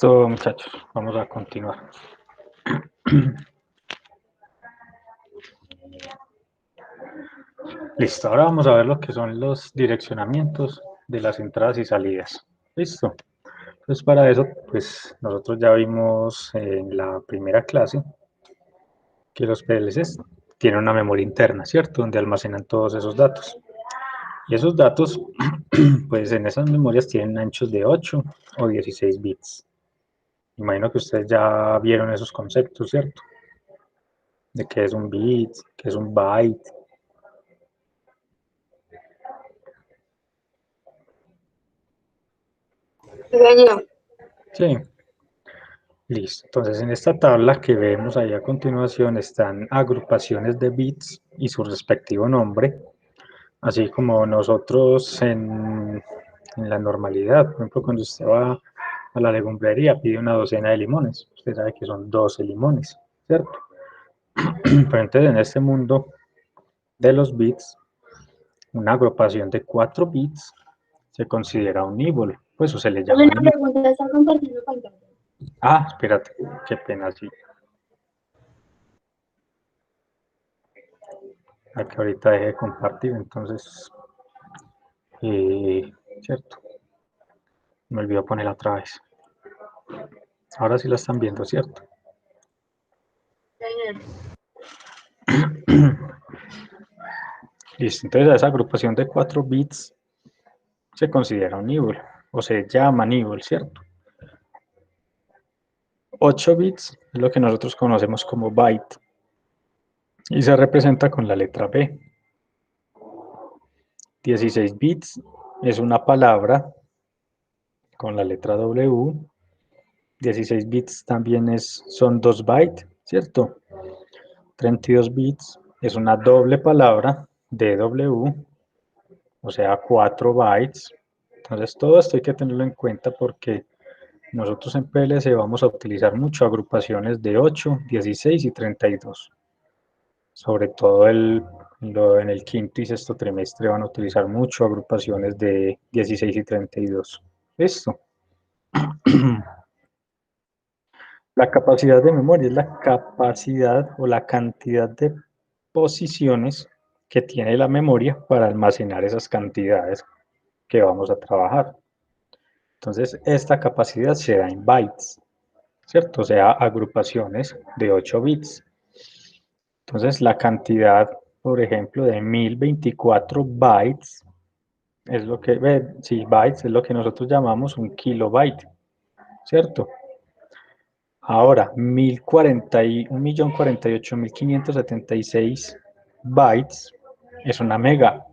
Listo, muchachos, vamos a continuar. Listo, ahora vamos a ver lo que son los direccionamientos de las entradas y salidas. Listo. Entonces para eso, pues nosotros ya vimos en la primera clase que los PLCs tienen una memoria interna, ¿cierto? Donde almacenan todos esos datos. Y esos datos, pues en esas memorias tienen anchos de 8 o 16 bits. Imagino que ustedes ya vieron esos conceptos, ¿cierto? De qué es un bit, qué es un byte. Sí, listo. Entonces en esta tabla que vemos ahí a continuación están agrupaciones de bits y su respectivo nombre, así como nosotros en la normalidad. Por ejemplo, cuando usted va a la legumbrería pide una docena de limones, usted sabe que son 12 limones, ¿cierto? Pero entonces en este mundo de los bits, una agrupación de 4 bits se considera un nibble, pues o se le llama Una nibble. pregunta, ¿está compartiendo pantalla? Ah, espérate, qué pena, sí. Aquí ahorita dejé de compartir, entonces, cierto, me olvidó ponerla otra vez. Ahora sí la están viendo, ¿cierto? Listo, entonces a esa agrupación de 4 bits se considera un nibble, o se llama nibble, ¿cierto? 8 bits es lo que nosotros conocemos como byte, y se representa con la letra B. 16 bits es una palabra con la letra W. 16 bits también son 2 bytes, ¿cierto? 32 bits es una doble palabra, DW, o sea, 4 bytes. Entonces, todo esto hay que tenerlo en cuenta porque nosotros en PLC vamos a utilizar mucho agrupaciones de 8, 16 y 32. Sobre todo en el quinto y sexto trimestre van a utilizar mucho agrupaciones de 16 y 32. ¿Listo? La capacidad de memoria es la capacidad o la cantidad de posiciones que tiene la memoria para almacenar esas cantidades que vamos a trabajar. Entonces, esta capacidad se da en bytes, ¿cierto? O sea, agrupaciones de 8 bits. Entonces, la cantidad, por ejemplo, de 1024 bytes es lo que, sí, bytes es lo que nosotros llamamos un kilobyte, ¿cierto? Ahora, 1.048.576 bytes es una mega,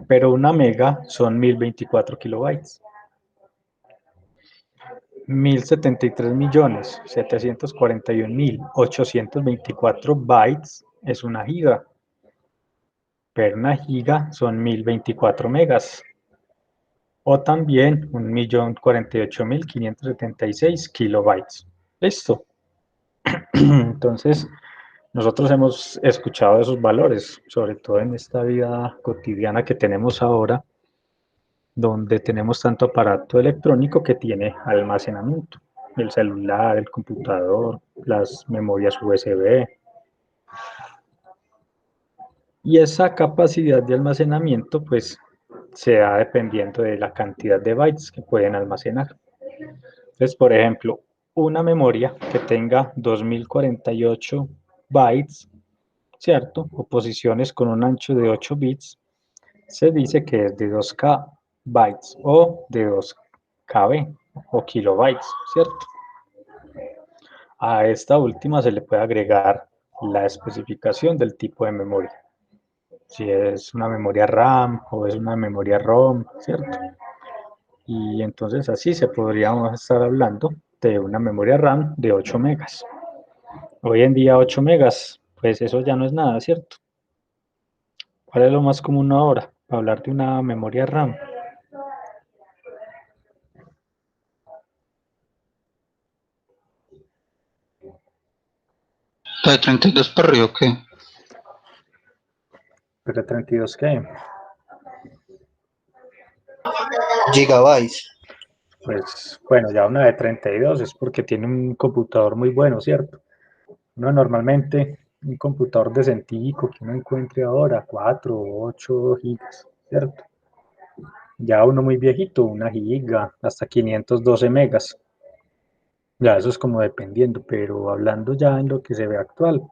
pero una mega son 1024 kilobytes. 1.073.741.824 bytes es una giga, pero una giga son 1024 megas. O también 1.048.576 kilobytes. Listo. Entonces, nosotros hemos escuchado esos valores, sobre todo en esta vida cotidiana que tenemos ahora, donde tenemos tanto aparato electrónico que tiene almacenamiento, el celular, el computador, las memorias USB. Y esa capacidad de almacenamiento, pues, se da dependiendo de la cantidad de bytes que pueden almacenar. Entonces, por ejemplo, una memoria que tenga 2048 bytes, ¿cierto? O posiciones con un ancho de 8 bits, se dice que es de 2K bytes o de 2KB o kilobytes, ¿cierto? A esta última se le puede agregar la especificación del tipo de memoria. Si es una memoria RAM o es una memoria ROM, ¿cierto? Y entonces así se podríamos estar hablando de una memoria RAM de 8 megas. Hoy en día 8 megas, pues eso ya no es nada, ¿cierto? ¿Cuál es lo más común ahora? Hablar de una memoria RAM. ¿La de 32 para arriba o qué? ¿Pero 32 qué? Gigabytes. pues bueno, ya una de 32 es porque tiene un computador muy bueno, ¿cierto? Uno normalmente, un computador decentico que uno encuentre ahora, 4 o 8 gigas, ¿cierto? Ya uno muy viejito, una giga, hasta 512 megas. Ya eso es como dependiendo, pero hablando ya en lo que se ve actual,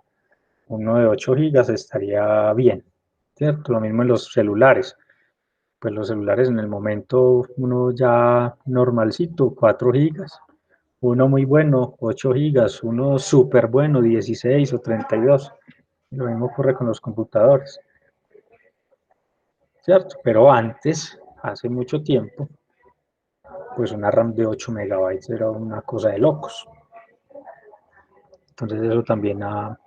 uno de 8 gigas estaría bien, ¿cierto? Lo mismo en los celulares. Pues los celulares en el momento, uno ya normalcito, 4 gigas. Uno muy bueno, 8 gigas. Uno súper bueno, 16 o 32. Lo mismo ocurre con los computadores, ¿cierto? Pero antes, hace mucho tiempo, pues una RAM de 8 megabytes era una cosa de locos. Entonces eso también ha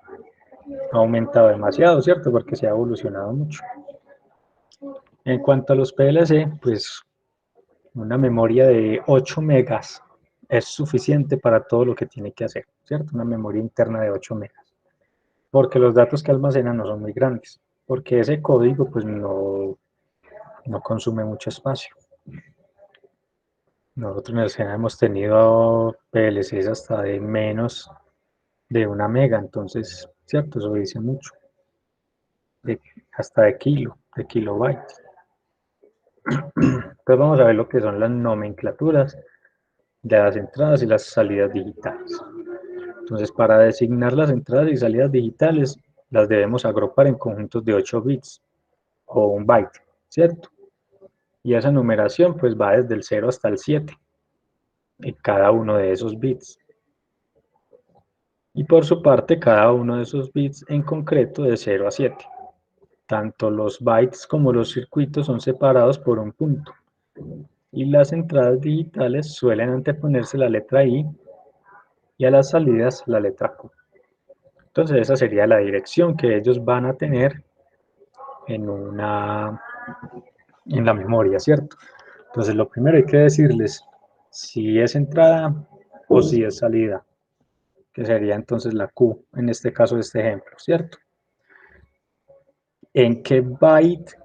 aumentado demasiado, ¿cierto? Porque se ha evolucionado mucho. En cuanto a los PLC, pues una memoria de 8 megas es suficiente para todo lo que tiene que hacer, ¿cierto? Una memoria interna de 8 megas. Porque los datos que almacenan no son muy grandes. Porque ese código pues no consume mucho espacio. Nosotros en el SENA hemos tenido PLCs hasta de menos de una mega, entonces, ¿cierto? Eso dice mucho. De, hasta de kilobytes. Entonces vamos a ver lo que son las nomenclaturas de las entradas y las salidas digitales. Entonces, para designar las entradas y salidas digitales, las debemos agrupar en conjuntos de 8 bits o un byte, ¿cierto? Y esa numeración pues va desde el 0 hasta el 7 en cada uno de esos bits. Y por su parte, cada uno de esos bits en concreto de 0 a 7. Tanto los bytes como los circuitos son separados por un punto. Y las entradas digitales suelen anteponerse la letra I y a las salidas la letra Q. Entonces esa sería la dirección que ellos van a tener en la memoria, ¿cierto? Entonces lo primero hay que decirles si es entrada o si es salida, que sería entonces la Q en este caso de este ejemplo, ¿cierto? En qué byte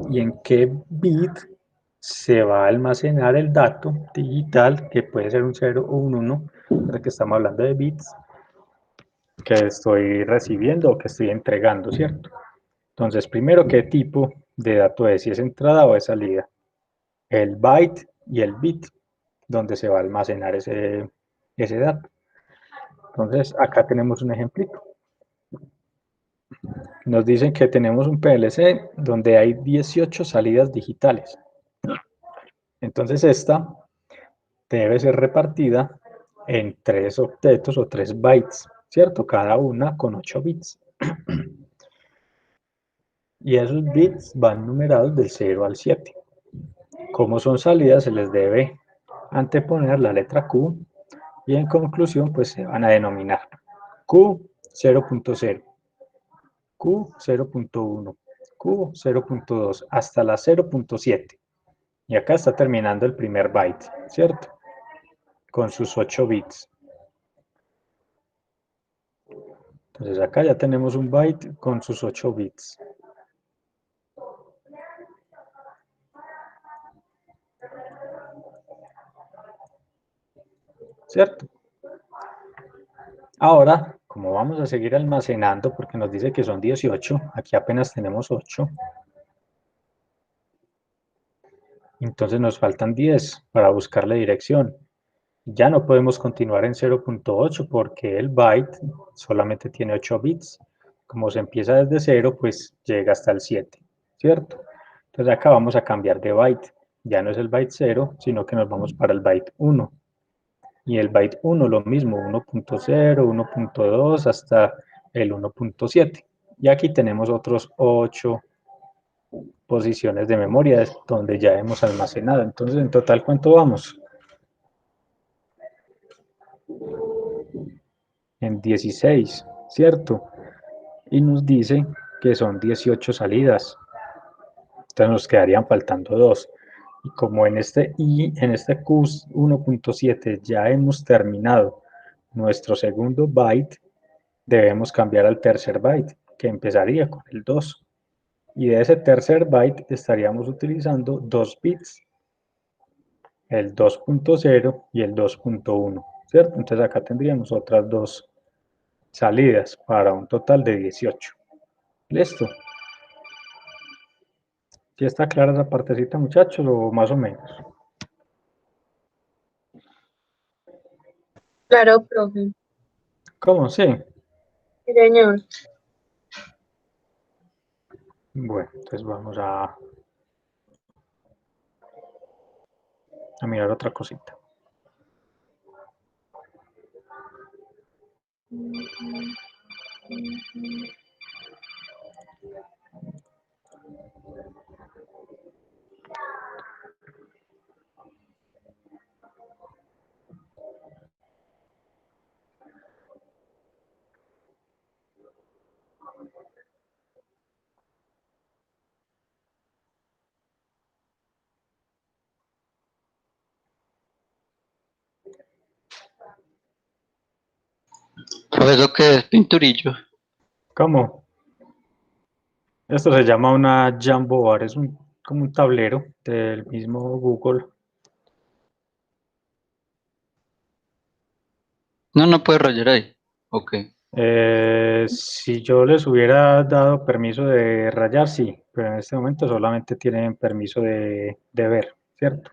y en qué bit se va a almacenar el dato digital, que puede ser un 0 o un 1, porque estamos hablando de bits, que estoy recibiendo o que estoy entregando, ¿cierto? Entonces, primero, ¿qué tipo de dato es? Si es entrada o es salida. El byte y el bit, donde se va a almacenar ese dato. Entonces, acá tenemos un ejemplito. Nos dicen que tenemos un PLC donde hay 18 salidas digitales. Entonces, esta debe ser repartida en 3 octetos o 3 bytes, ¿cierto? Cada una con 8 bits. Y esos bits van numerados del 0 al 7. Como son salidas, se les debe anteponer la letra Q y en conclusión, pues se van a denominar Q 0.0, Q 0.1, Q 0.2 hasta la 0.7. Y acá está terminando el primer byte, ¿cierto? Con sus 8 bits. Entonces acá ya tenemos un byte con sus 8 bits. ¿Cierto? Ahora, como vamos a seguir almacenando, porque nos dice que son 18, aquí apenas tenemos 8, entonces nos faltan 10 para buscar la dirección. Ya no podemos continuar en 0.8 porque el byte solamente tiene 8 bits. Como se empieza desde 0, pues llega hasta el 7, ¿cierto? Entonces acá vamos a cambiar de byte. Ya no es el byte 0, sino que nos vamos para el byte 1. Y el byte 1 lo mismo, 1.0, 1.2 hasta el 1.7. Y aquí tenemos otros 8 posiciones de memoria donde ya hemos almacenado. Entonces, en total, ¿cuánto vamos? En 16, ¿cierto? Y nos dice que son 18 salidas. Entonces nos quedarían faltando 2. Y como en este Q 1.7 ya hemos terminado nuestro segundo byte, debemos cambiar al tercer byte, que empezaría con el 2. Y de ese tercer byte estaríamos utilizando 2 bits. el 2.0 y el 2.1, ¿cierto? Entonces acá tendríamos otras dos salidas para un total de 18. ¿Listo? ¿Sí está clara esa partecita, muchachos, o más o menos? Claro, profe. ¿Cómo? Sí. Sí, señor. Bueno, entonces vamos a mirar otra cosita. Pues eso que es pinturillo. ¿Cómo? Esto se llama una Jambo Bar, es como un tablero del mismo Google. No, no puede rayar ahí. Ok. Si yo les hubiera dado permiso de rayar, sí, pero en este momento solamente tienen permiso de ver, ¿cierto?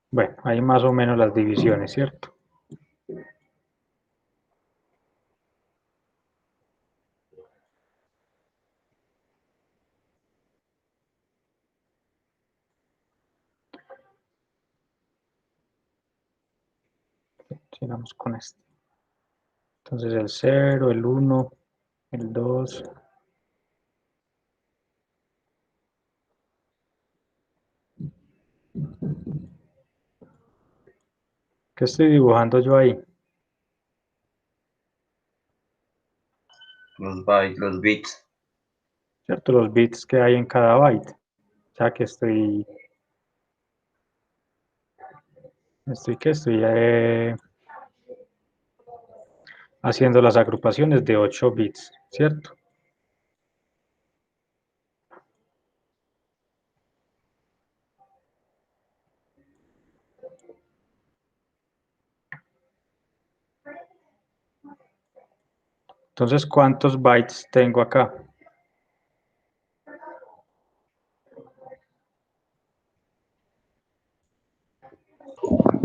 Bueno, hay más o menos las divisiones, ¿cierto? Sigamos con este. Entonces el 0, el 1, el 2. ¿Qué estoy dibujando yo ahí? Los bytes, los bits. ¿Cierto? Los bits que hay en cada byte. O sea que estoy haciendo las agrupaciones de 8 bits, ¿cierto? Entonces, ¿cuántos bytes tengo acá?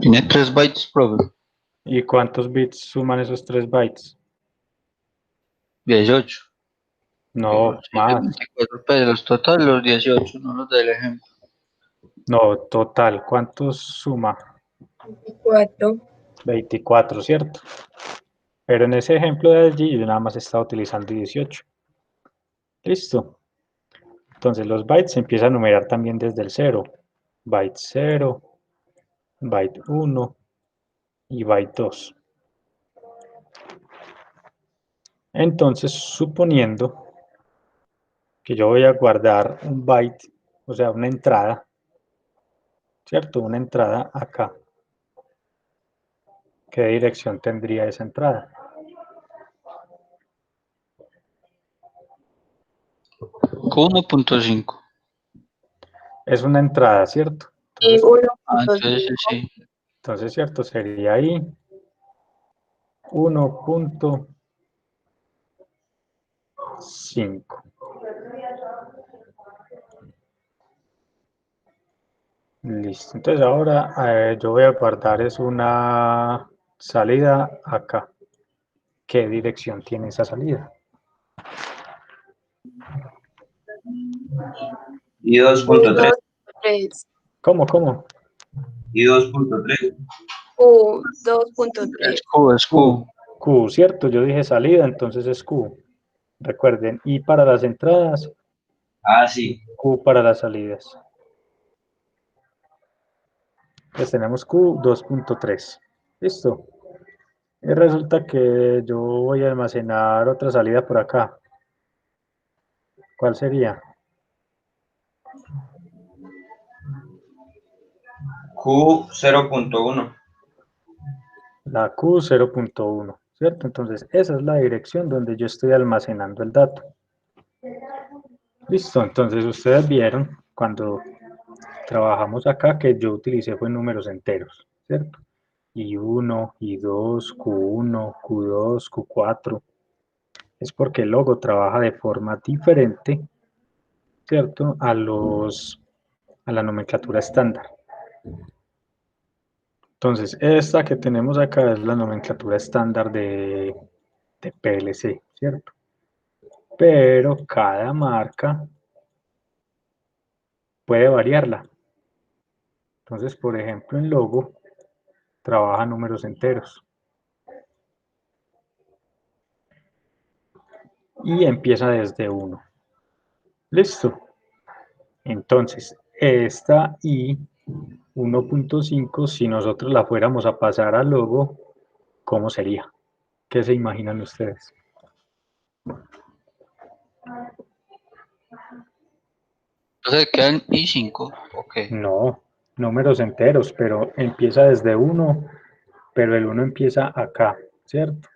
Tiene 3 bytes, profe. ¿Y cuántos bits suman esos 3 bytes? 18. Digo, No, sí, más. 24, pero los totales, los 18, no los del ejemplo. No, total. ¿Cuántos suma? 24. 24, ¿cierto? Pero en ese ejemplo de allí yo nada más estaba utilizando 18. Listo. Entonces los bytes se empiezan a numerar también desde el 0. Byte 0, byte 1 y byte 2. Entonces, suponiendo que yo voy a guardar un byte, o sea, una entrada, ¿cierto? Una entrada acá. ¿Qué dirección tendría esa entrada? Q1.5. Es una entrada, ¿cierto? Y Entonces, Ah, entonces 1.5. sí. ¿cierto? Sería ahí 1.5. Listo. Entonces ahora yo voy a guardar es una salida acá. ¿Qué dirección tiene esa salida? Y dos Y punto tres 2.3. ¿Cómo? Y 2.3. Q Es 2.3. Q, es Q. Q. Q, ¿cierto? Yo dije salida, entonces es Q. Recuerden, I para las entradas Ah, y sí. Q para las salidas. Pues tenemos Q 2.3. ¿Listo? Y resulta que yo voy a almacenar otra salida por acá. ¿Cuál sería? Q 0.1. La Q 0.1, ¿cierto? Entonces, esa es la dirección donde yo estoy almacenando el dato. Listo, entonces ustedes vieron cuando trabajamos acá que yo utilicé fue números enteros, ¿cierto? I1, I2, Q1, Q2, Q4. Es porque el logo trabaja de forma diferente, ¿cierto? A la nomenclatura estándar. Entonces, esta que tenemos acá es la nomenclatura estándar de PLC, ¿cierto? Pero cada marca puede variarla. Entonces, por ejemplo, en logo trabaja números enteros. Y empieza desde 1. Listo. Entonces, esta I 1.5, si nosotros la fuéramos a pasar al logo, ¿cómo sería? ¿Qué se imaginan ustedes? Entonces quedan I5, ok. No, números enteros, pero empieza desde 1, pero el 1 empieza acá, ¿cierto?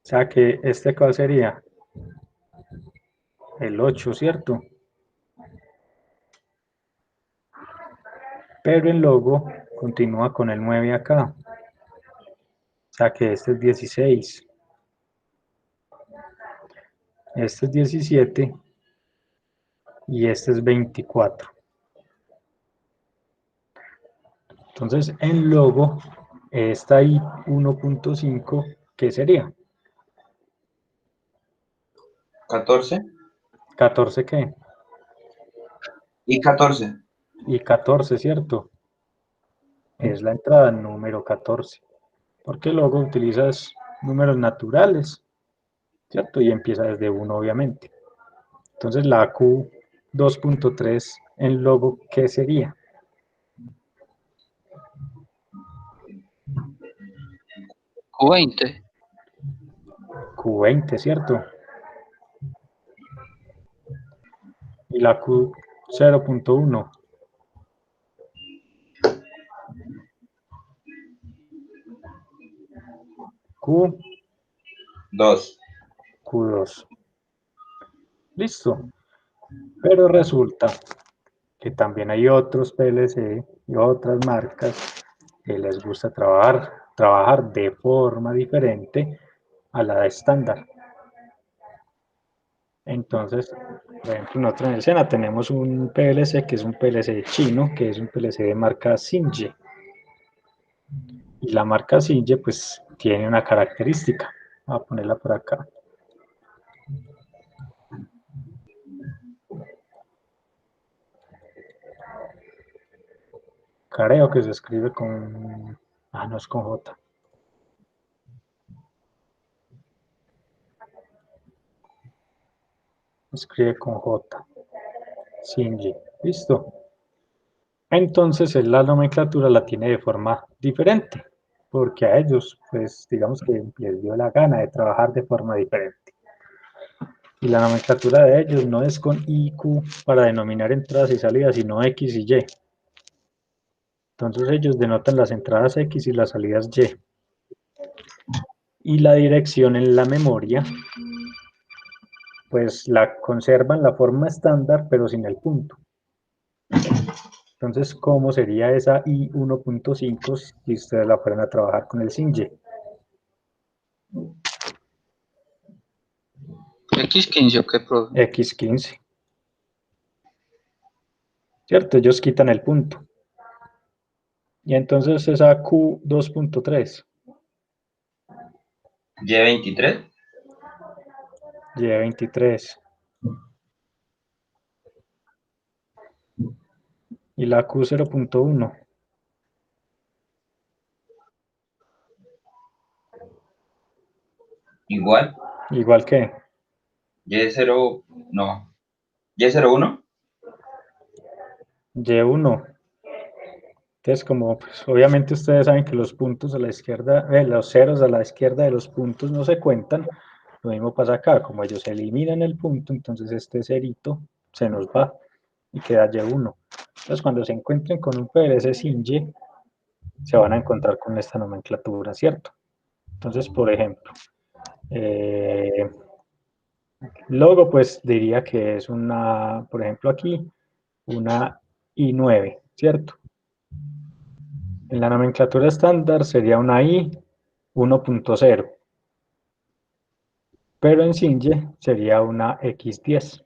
O sea que este cuál sería el 8, ¿cierto? Pero el logo continúa con el 9 acá. O sea que este es 16. Este es 17 y este es 24. Entonces, en logo, está ahí 1.5, ¿qué sería? 14. ¿14 qué? Y 14. Y 14, ¿cierto? Es la entrada número 14. Porque luego utilizas números naturales, ¿cierto? Y empieza desde 1, obviamente. Entonces, la Q 2.3 en logo, ¿qué sería? Q20. Q20, ¿cierto? Y la Q 0.1. Q 2. Q2. Listo. Pero resulta que también hay otros PLC y otras marcas que les gusta trabajar de forma diferente a la estándar. Entonces, por ejemplo, nosotros en el SENA tenemos un PLC que es un PLC chino, que es un PLC de marca Singe. Y la marca Singe pues tiene una característica. Voy a ponerla por acá. Creo que se escribe con... Ah, no es con J. Escribe con J. Singe. Listo. Entonces la nomenclatura la tiene de forma diferente, porque a ellos, pues digamos que les dio la gana de trabajar de forma diferente. Y la nomenclatura de ellos no es con I y Q para denominar entradas y salidas, sino X y Y. Entonces ellos denotan las entradas X y las salidas Y. Y la dirección en la memoria, pues la conservan la forma estándar, pero sin el punto. Entonces, ¿cómo sería esa I 1.5 si ustedes la fueran a trabajar con el Singe? X15, ok, profe. X15. ¿Cierto? Ellos quitan el punto. Y entonces esa Q 2.3. Y23. Y23. Y la Q 0.1. Igual. Igual que Y0. No. Y01. Y1. Entonces, como pues, obviamente ustedes saben que los puntos a la izquierda, los ceros a la izquierda de los puntos no se cuentan, lo mismo pasa acá, como ellos eliminan el punto, entonces este cerito se nos va y queda Y1. Entonces, cuando se encuentren con un PLC sin Y, se van a encontrar con esta nomenclatura, ¿cierto? Entonces, por ejemplo, logo, pues diría que es una, por ejemplo, aquí, una I9, ¿cierto? En la nomenclatura estándar sería una I 1.0, pero en Sinje sería una X10,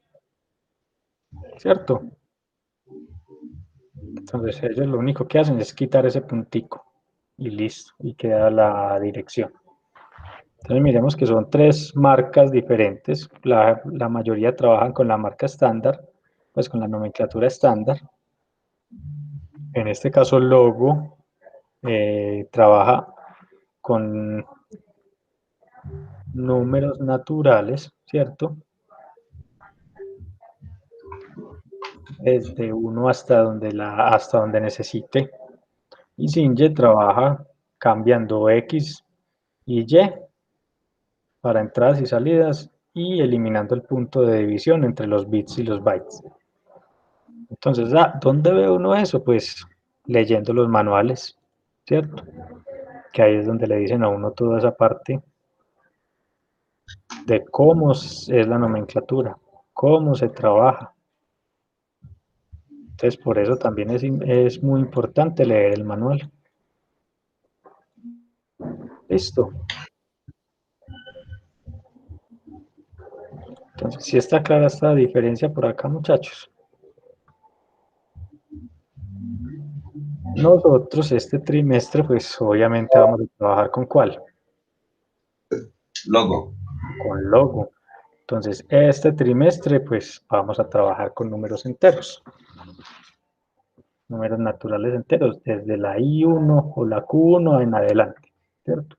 ¿cierto? Entonces ellos lo único que hacen es quitar ese puntico y listo, y queda la dirección. Entonces miremos que son 3 marcas diferentes, la mayoría trabajan con la marca estándar, pues con la nomenclatura estándar. En este caso logo trabaja con números naturales, ¿cierto? Desde 1 hasta donde necesite. Y Sinje trabaja cambiando X y Y para entradas y salidas y eliminando el punto de división entre los bits y los bytes. Entonces, ¿dónde ve uno eso? Pues leyendo los manuales, ¿cierto? Que ahí es donde le dicen a uno toda esa parte de cómo es la nomenclatura, cómo se trabaja. Entonces, por eso también es muy importante leer el manual. Listo. Entonces, ¿sí está clara esta diferencia por acá, muchachos? Nosotros este trimestre, pues obviamente vamos a trabajar ¿con cuál? Logo. Con logo. Entonces, este trimestre, pues vamos a trabajar con números enteros. Números naturales enteros, desde la I1 o la Q1 en adelante, ¿cierto?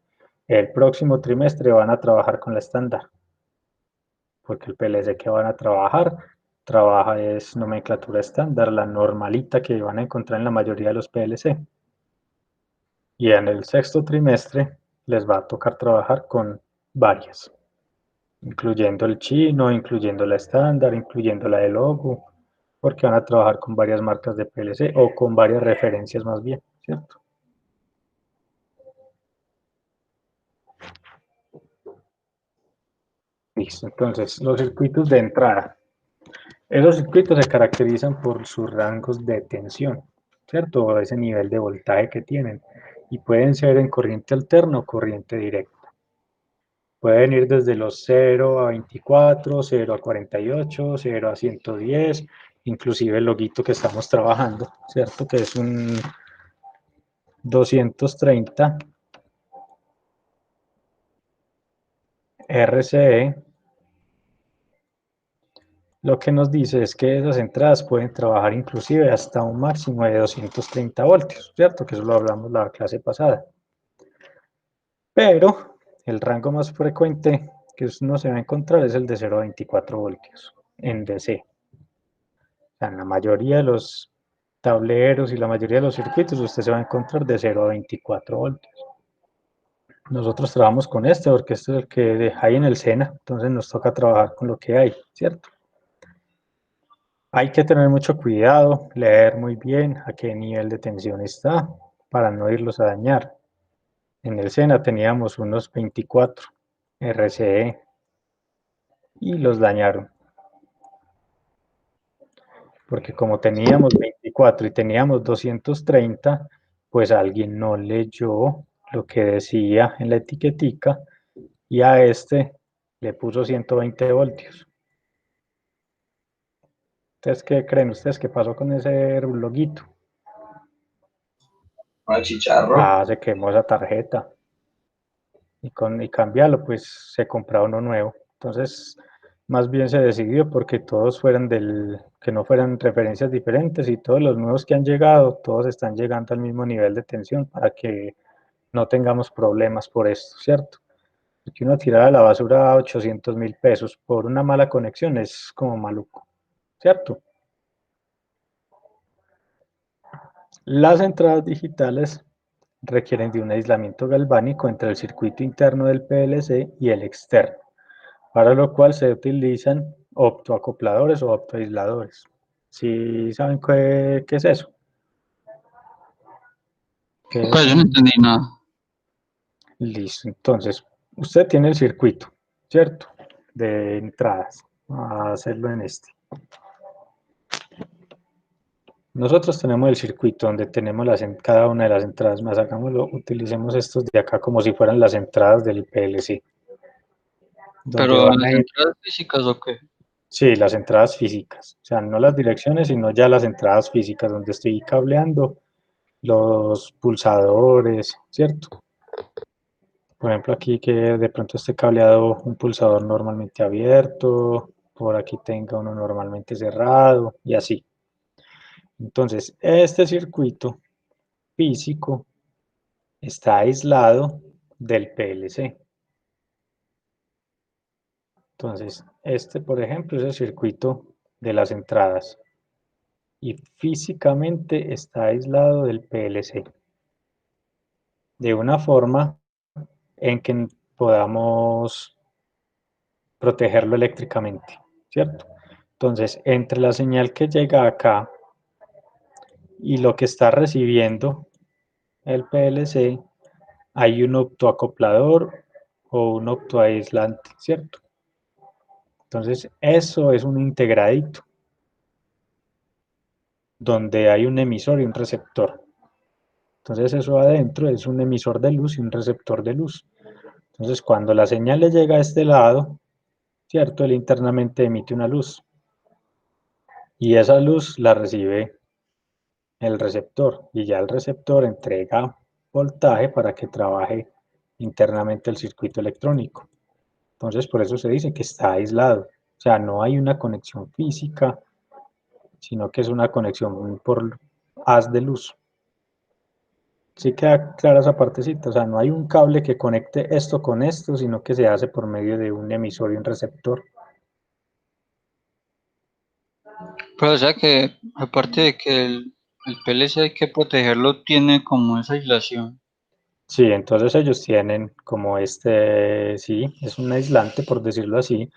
El próximo trimestre van a trabajar con la estándar, porque el PLC que van a trabaja es nomenclatura estándar, la normalita que van a encontrar en la mayoría de los PLC. Y en el sexto trimestre les va a tocar trabajar con varias, incluyendo el chino, incluyendo la estándar, incluyendo la de logo, porque van a trabajar con varias marcas de PLC o con varias referencias más bien, ¿cierto? Listo, entonces los circuitos de entrada. Esos circuitos se caracterizan por sus rangos de tensión, ¿cierto? O ese nivel de voltaje que tienen. Y pueden ser en corriente alterna o corriente directa. Pueden ir desde los 0 a 24, 0 a 48, 0 a 110, inclusive el loguito que estamos trabajando, ¿cierto? Que es un 230 RCE. Lo que nos dice es que esas entradas pueden trabajar inclusive hasta un máximo de 230 voltios, ¿cierto? Que eso lo hablamos la clase pasada. Pero el rango más frecuente que uno se va a encontrar es el de 0 a 24 voltios en DC. O sea, en la mayoría de los tableros y la mayoría de los circuitos usted se va a encontrar de 0 a 24 voltios. Nosotros trabajamos con este porque este es el que hay en el SENA, entonces nos toca trabajar con lo que hay, ¿cierto? Hay que tener mucho cuidado, leer muy bien a qué nivel de tensión está para no irlos a dañar. En el SENA teníamos unos 24 RCE y los dañaron. Porque como teníamos 24 y teníamos 230, pues alguien no leyó lo que decía en la etiquetica y a este le puso 120 voltios. ¿Ustedes qué creen? ¿Ustedes qué pasó con ese loguito? ¿Un chicharro? Se quemó esa tarjeta. Y cambiarlo, pues se compraba uno nuevo. Entonces, más bien se decidió porque todos fueran que no fueran referencias diferentes y todos los nuevos que han llegado, todos están llegando al mismo nivel de tensión para que no tengamos problemas por esto, ¿cierto? Porque uno tirar a la basura 800.000 pesos por una mala conexión es como maluco, ¿cierto? Las entradas digitales requieren de un aislamiento galvánico entre el circuito interno del PLC y el externo, para lo cual se utilizan optoacopladores o optoaisladores. ¿Sí saben qué es eso? ¿Qué es Pues yo no un- entendí nada. Listo, entonces, usted tiene el circuito, ¿cierto? De entradas. Vamos a hacerlo en este. Nosotros tenemos el circuito donde tenemos cada una de las entradas, más hagámoslo, utilicemos estos de acá como si fueran las entradas del PLC, donde Pero van las a ir, entradas físicas o qué. sí, las entradas físicas, o sea, no las direcciones, sino ya las entradas físicas, donde estoy cableando los pulsadores, ¿cierto? Por ejemplo, aquí que de pronto esté cableado un pulsador normalmente abierto, por aquí tenga uno normalmente cerrado y así. Entonces, este circuito físico está aislado del PLC. Entonces, este, por ejemplo, es el circuito de las entradas y físicamente está aislado del PLC de una forma en que podamos protegerlo eléctricamente, ¿cierto? Entonces, entre la señal que llega acá y lo que está recibiendo el PLC, hay un optoacoplador o un optoaislante, ¿cierto? Entonces, eso es un integradito, donde hay un emisor y un receptor. Entonces, eso adentro es un emisor de luz y un receptor de luz. Entonces, cuando la señal le llega a este lado, ¿cierto? Él internamente emite una luz. Y esa luz la recibe el receptor. Y ya el receptor entrega voltaje para que trabaje internamente el circuito electrónico. Entonces, por eso se dice que está aislado. O sea, no hay una conexión física, sino que es una conexión por haz de luz. Sí queda clara esa partecita, o sea, no hay un cable que conecte esto con esto, sino que se hace por medio de un emisor y un receptor. Pero o sea que, aparte de que el PLC hay que protegerlo, tiene como esa aislación. Sí, entonces ellos tienen como sí, es un aislante por decirlo así.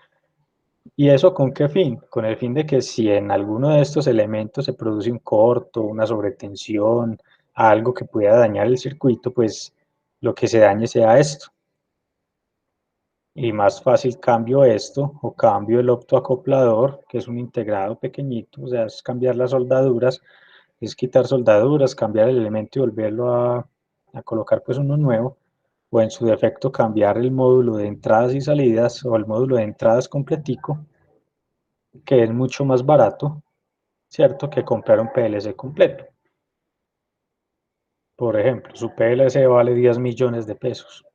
¿Y eso con qué fin? Con el fin de que si en alguno de estos elementos se produce un corto, una sobretensión, algo que pueda dañar el circuito, pues lo que se dañe sea esto. Y más fácil cambio esto o cambio el optoacoplador, que es un integrado pequeñito, o sea, es cambiar las soldaduras, es quitar soldaduras, cambiar el elemento y volverlo a colocar pues uno nuevo, o en su defecto cambiar el módulo de entradas y salidas o el módulo de entradas completico, que es mucho más barato, ¿cierto? Que comprar un PLC completo. Por ejemplo, su PLC vale 10 millones de pesos.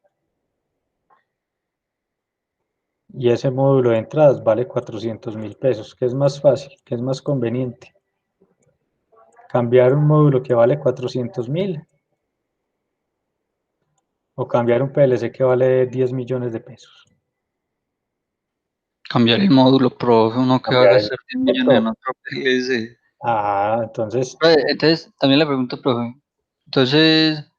Y ese módulo de entradas vale 400.000 pesos, que es más fácil, que es más conveniente. Cambiar un módulo que vale 400.000 o cambiar un PLC que vale 10 millones de pesos. Cambiar el módulo, profe, uno que va a Cambiar el gastar 10 millones en otro PLC. entonces, Entonces, también le pregunto, profe. Entonces,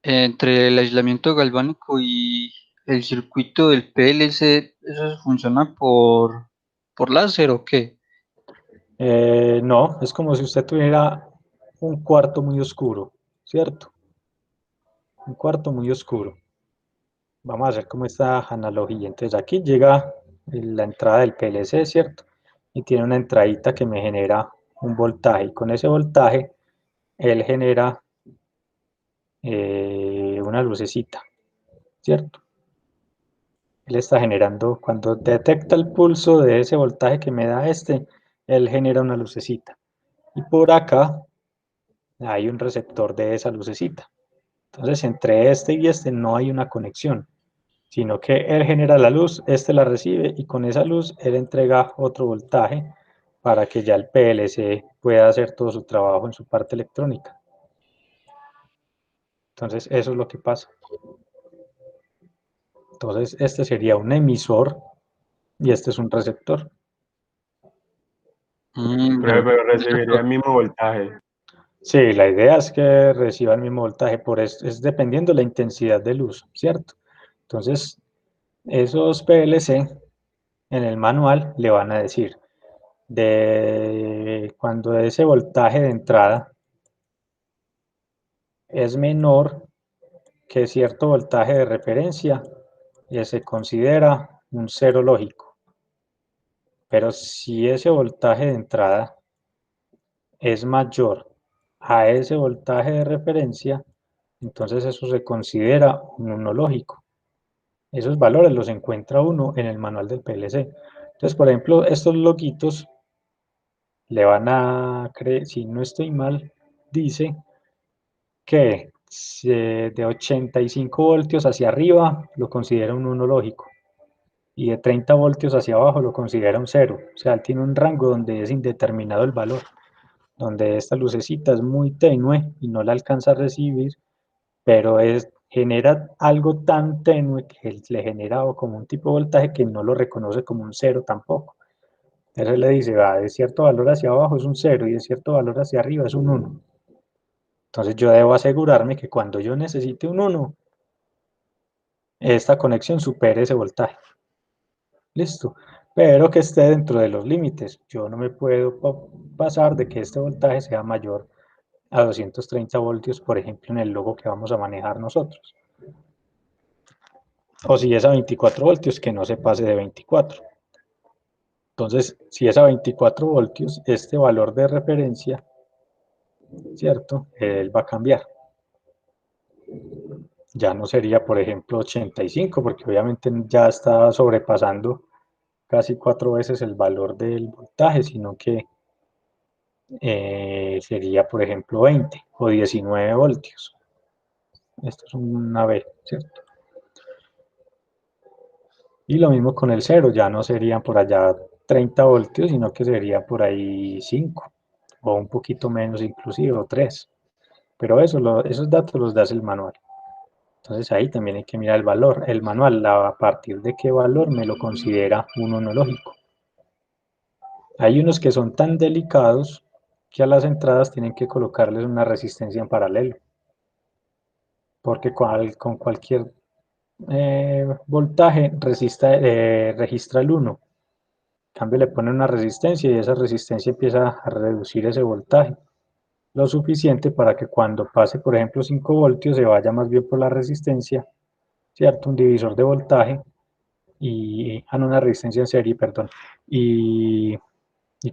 entre el aislamiento galvánico y el circuito del PLC, ¿eso funciona por láser o qué? no, es como si usted tuviera un cuarto muy oscuro, ¿cierto? Un cuarto muy oscuro. Vamos a hacer como esta analogía. Entonces aquí llega la entrada del PLC, ¿cierto? Y tiene una entradita que me genera un voltaje. Y con ese voltaje, él genera una lucecita, ¿cierto? Él está generando, cuando detecta el pulso de ese voltaje que me da él genera una lucecita. Y por acá hay un receptor de esa lucecita. Entonces, entre este y este no hay una conexión, sino que él genera la luz, este la recibe y con esa luz él entrega otro voltaje para que ya el PLC pueda hacer todo su trabajo en su parte electrónica. Entonces, eso es lo que pasa. Entonces, este sería un emisor y este es un receptor. Pero recibiría el mismo voltaje. Sí, la idea es que reciba el mismo voltaje, por eso es dependiendo de la intensidad de luz, ¿cierto? Entonces, esos PLC en el manual le van a decir, cuando ese voltaje de entrada es menor que cierto voltaje de referencia, se considera un cero lógico. Pero si ese voltaje de entrada es mayor a ese voltaje de referencia, entonces eso se considera un uno lógico. Esos valores los encuentra uno en el manual del PLC. Entonces, por ejemplo, estos logitos le van a creer, si no estoy mal, dice que de 85 voltios hacia arriba lo considera un 1 lógico y de 30 voltios hacia abajo lo considera un 0. O sea, él tiene un rango donde es indeterminado el valor, donde esta lucecita es muy tenue y no la alcanza a recibir, pero genera algo tan tenue que le genera como un tipo de voltaje que no lo reconoce como un 0 tampoco. Entonces le dice, de cierto valor hacia abajo es un 0 y de cierto valor hacia arriba es un 1. Entonces yo debo asegurarme que cuando yo necesite un 1, esta conexión supere ese voltaje. Listo. Pero que esté dentro de los límites. Yo no me puedo pasar de que este voltaje sea mayor a 230 voltios, por ejemplo, en el logo que vamos a manejar nosotros. O si es a 24 voltios, que no se pase de 24. Entonces, si es a 24 voltios, este valor de referencia, ¿cierto? Él va a cambiar. Ya no sería, por ejemplo, 85, porque obviamente ya está sobrepasando casi 4 veces el valor del voltaje, sino que sería, por ejemplo, 20 o 19 voltios. Esto es una B, ¿cierto? Y lo mismo con el 0, ya no serían por allá 30 voltios, sino que sería por ahí 5, o un poquito menos inclusive, o 3. Pero esos datos los das el manual. Entonces ahí también hay que mirar el valor. El manual, a partir de qué valor me lo considera un no lógico. Hay unos que son tan delicados que a las entradas tienen que colocarles una resistencia en paralelo. Porque con cualquier voltaje registra el 1. En cambio le ponen una resistencia y esa resistencia empieza a reducir ese voltaje. Lo suficiente para que cuando pase, por ejemplo, 5 voltios, se vaya más bien por la resistencia, ¿cierto? Un divisor de voltaje y no, una resistencia en serie, perdón, y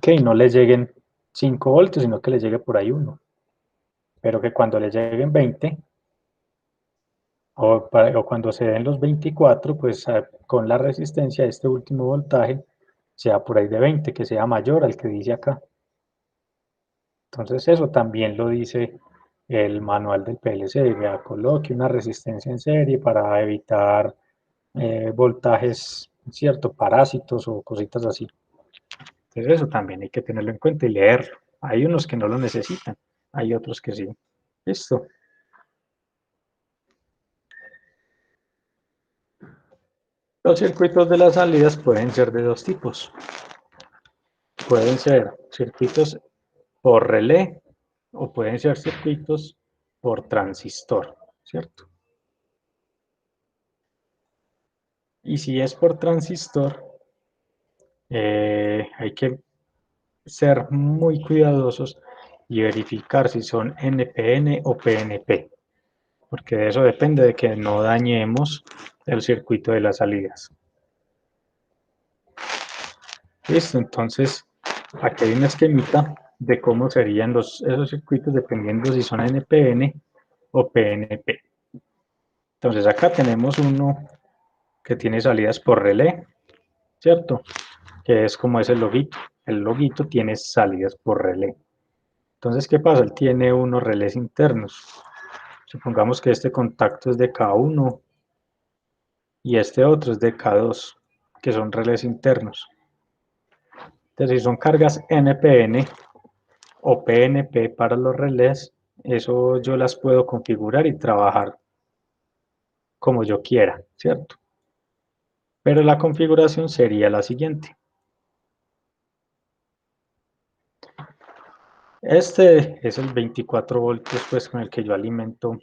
que no le lleguen 5 voltios, sino que le llegue por ahí 1. Pero que cuando le lleguen 20, o cuando se den los 24, pues con la resistencia de este último voltaje, sea por ahí de 20, que sea mayor al que dice acá. Entonces eso también lo dice el manual del PLC, ya coloque una resistencia en serie para evitar voltajes, cierto, parásitos o cositas así. Entonces eso también hay que tenerlo en cuenta y leerlo. Hay unos que no lo necesitan, hay otros que sí. Listo. Los circuitos de las salidas pueden ser de dos tipos. Pueden ser circuitos por relé o pueden ser circuitos por transistor, ¿cierto? Y si es por transistor, hay que ser muy cuidadosos y verificar si son NPN o PNP, porque de eso depende de que no dañemos el circuito de las salidas. Listo, entonces aquí hay un esquemita de cómo serían esos circuitos dependiendo si son NPN o PNP. Entonces acá tenemos uno que tiene salidas por relé, ¿cierto? Que es como ese loguito. El loguito tiene salidas por relé. Entonces, ¿qué pasa? Él tiene unos relés internos. Supongamos que este contacto es de K1 y este otro es de K2, que son relés internos. Entonces, si son cargas NPN o PNP para los relés, eso yo las puedo configurar y trabajar como yo quiera, ¿cierto? Pero la configuración sería la siguiente. Este es el 24 voltios pues, con el que yo alimento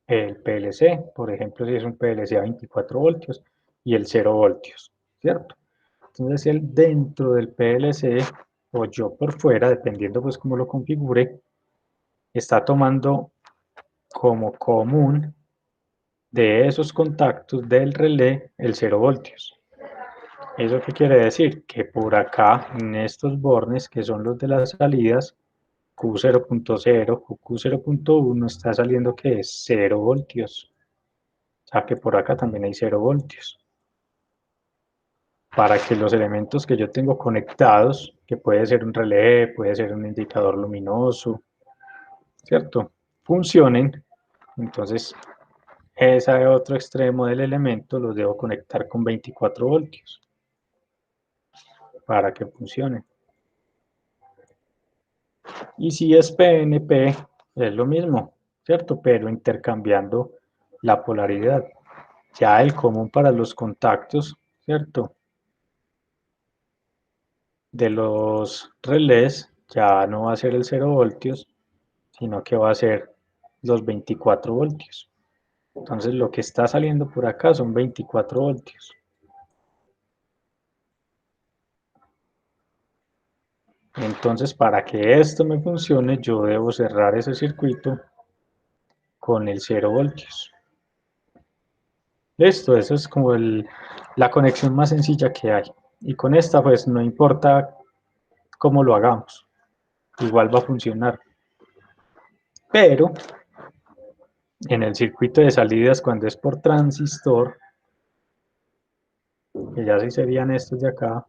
el PLC. Por ejemplo, si es un PLC a 24 voltios y el 0 voltios, ¿cierto? Entonces él dentro del PLC o yo por fuera, dependiendo pues cómo lo configure, está tomando como común de esos contactos del relé el 0 voltios. ¿Eso qué quiere decir? Que por acá en estos bornes que son los de las salidas, Q0.0 o Q0.1 está saliendo que es 0 voltios. O sea que por acá también hay 0 voltios. Para que los elementos que yo tengo conectados, que puede ser un relé, puede ser un indicador luminoso, ¿cierto? Funcionen, entonces ese otro extremo del elemento los debo conectar con 24 voltios para que funcione. Y si es PNP, es lo mismo, ¿cierto? Pero intercambiando la polaridad. Ya el común para los contactos, ¿cierto? De los relés ya no va a ser el 0 voltios, sino que va a ser los 24 voltios. Entonces lo que está saliendo por acá son 24 voltios. Entonces para que esto me funcione, yo debo cerrar ese circuito con el 0 voltios. Listo, eso es como la conexión más sencilla que hay. Y con esta pues no importa cómo lo hagamos, igual va a funcionar. Pero en el circuito de salidas, cuando es por transistor, que ya sí serían estos de acá,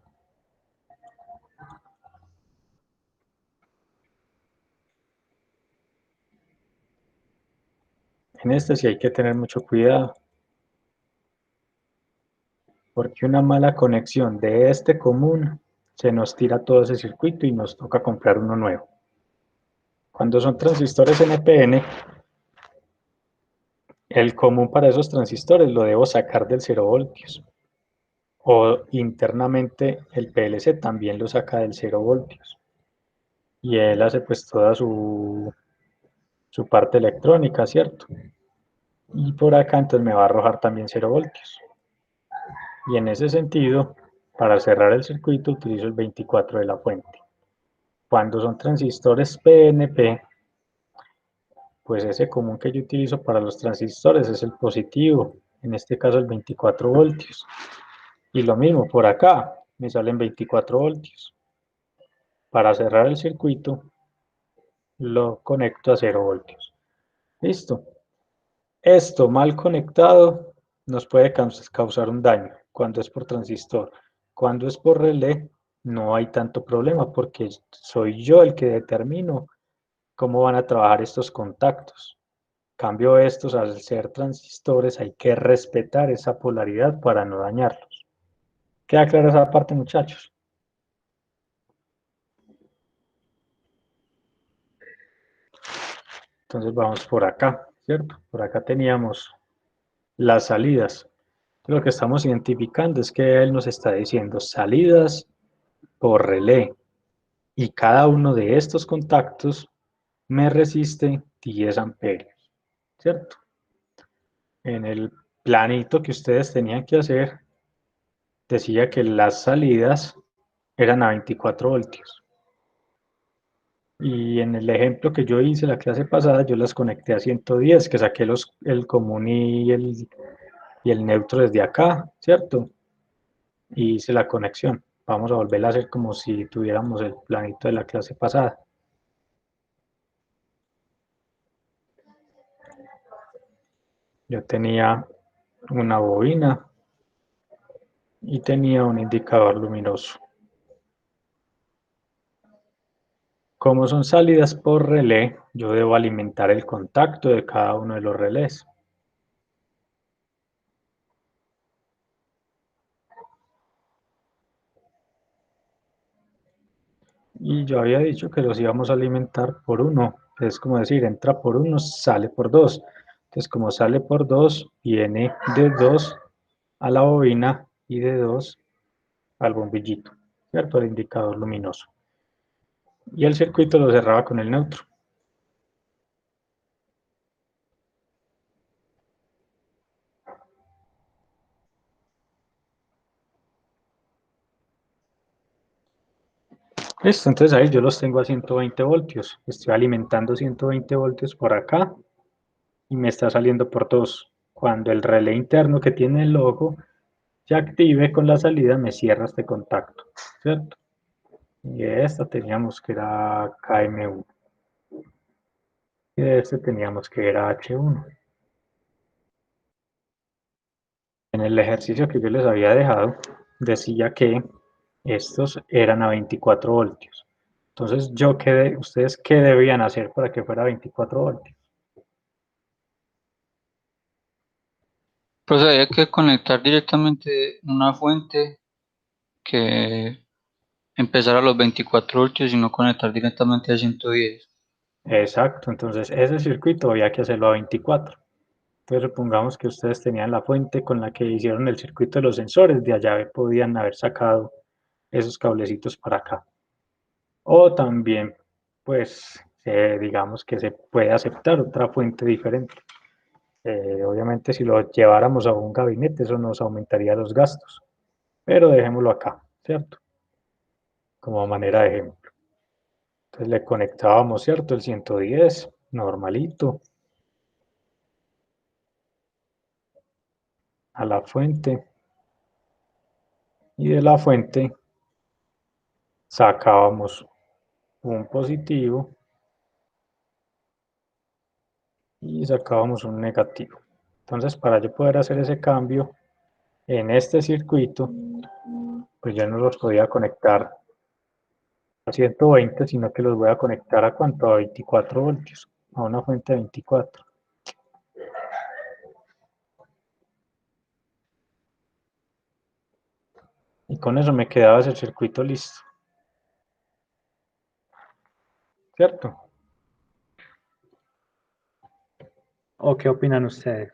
en este sí hay que tener mucho cuidado, porque una mala conexión de este común se nos tira todo ese circuito y nos toca comprar uno nuevo. Cuando son transistores NPN, el común para esos transistores lo debo sacar del 0 voltios. O internamente el PLC también lo saca del 0 voltios. Y él hace pues toda su parte electrónica, ¿cierto? Y por acá entonces me va a arrojar también 0 voltios. Y en ese sentido, para cerrar el circuito utilizo el 24 de la fuente. Cuando son transistores PNP, pues ese común que yo utilizo para los transistores es el positivo, en este caso el 24 voltios. Y lo mismo por acá, me salen 24 voltios. Para cerrar el circuito, lo conecto a 0 voltios. Listo. Esto mal conectado nos puede causar un daño cuando es por transistor. Cuando es por relé, no hay tanto problema porque soy yo el que determino cómo van a trabajar estos contactos. Cambio estos, al ser transistores, hay que respetar esa polaridad para no dañarlos. ¿Queda clara esa parte, muchachos? Entonces vamos por acá, ¿cierto? Por acá teníamos las salidas. Lo que estamos identificando es que él nos está diciendo salidas por relé y cada uno de estos contactos me resiste 10 amperios, ¿cierto? En el planito que ustedes tenían que hacer decía que las salidas eran a 24 voltios. Y en el ejemplo que yo hice la clase pasada, yo las conecté a 110, que saqué el común y el neutro desde acá, ¿cierto? Y hice la conexión. Vamos a volverla a hacer como si tuviéramos el planito de la clase pasada. Yo tenía una bobina y tenía un indicador luminoso. Como son salidas por relé, yo debo alimentar el contacto de cada uno de los relés. Y yo había dicho que los íbamos a alimentar por uno. Es como decir, entra por uno, sale por dos. Entonces, como sale por dos, viene de 2 a la bobina y de 2 al bombillito, ¿cierto? Al indicador luminoso. Y el circuito lo cerraba con el neutro. Listo, entonces ahí yo los tengo a 120 voltios. Estoy alimentando 120 voltios por acá y me está saliendo por 2. Cuando el relé interno que tiene el logo se active con la salida, me cierra este contacto, ¿cierto? Y de esta teníamos que era KM1. Y de este teníamos que era H1. En el ejercicio que yo les había dejado, decía que estos eran a 24 voltios. Entonces, ¿ustedes qué debían hacer para que fuera 24 voltios? Pues había que conectar directamente una fuente que empezara a los 24 voltios y no conectar directamente a 110. Exacto, entonces ese circuito había que hacerlo a 24. Entonces, supongamos que ustedes tenían la fuente con la que hicieron el circuito de los sensores, de allá podían haber sacado esos cablecitos para acá. O también, pues, digamos que se puede aceptar otra fuente diferente. Obviamente, si lo lleváramos a un gabinete, eso nos aumentaría los gastos. Pero dejémoslo acá, ¿cierto? Como manera de ejemplo. Entonces le conectábamos, ¿cierto? El 110, normalito, a la fuente. Y de la fuente sacábamos un positivo y sacábamos un negativo. Entonces, para yo poder hacer ese cambio en este circuito, pues ya no los podía conectar a 120, sino que los voy a conectar a cuánto, a 24 voltios, a una fuente de 24. Y con eso me quedaba ese circuito listo. ¿Cierto? ¿O qué opinan ustedes?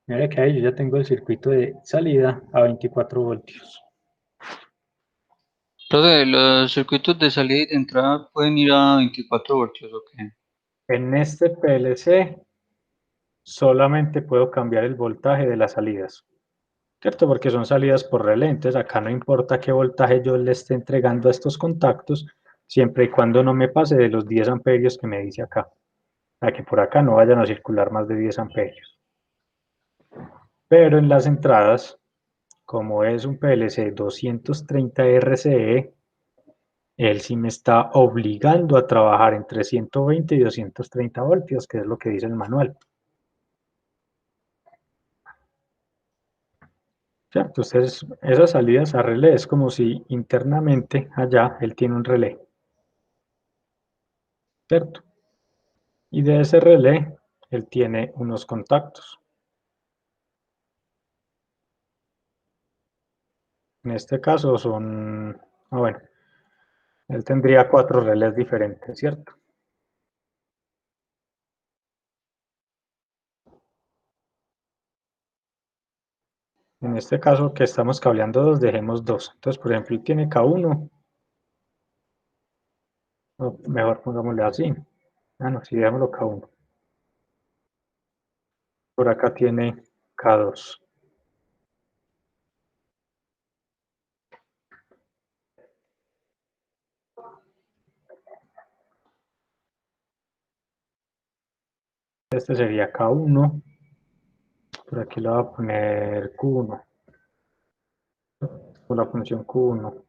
Mira que ahí yo ya tengo el circuito de salida a 24 voltios. Entonces, los circuitos de salida y de entrada pueden ir a 24 voltios, ¿o qué? En este PLC solamente puedo cambiar el voltaje de las salidas, ¿cierto? Porque son salidas por relé, entonces acá no importa qué voltaje yo le esté entregando a estos contactos, siempre y cuando no me pase de los 10 amperios que me dice acá, para que por acá no vayan a circular más de 10 amperios. Pero en las entradas, como es un PLC 230 RCE, él sí me está obligando a trabajar entre 120 y 230 voltios, que es lo que dice el manual. ¿Cierto? Entonces, esas salidas a relé es como si internamente allá él tiene un relé. ¿Cierto? Y de ese relé él tiene unos contactos. En este caso son, bueno, él tendría 4 relés diferentes, ¿cierto? En este caso que estamos cableando 2, dejemos 2. Entonces, por ejemplo, él tiene K1, o mejor pongámosle así. No, sí, dejémoslo K1. Por acá tiene K2. Este sería K1. Por aquí le voy a poner Q1. Por la función Q1.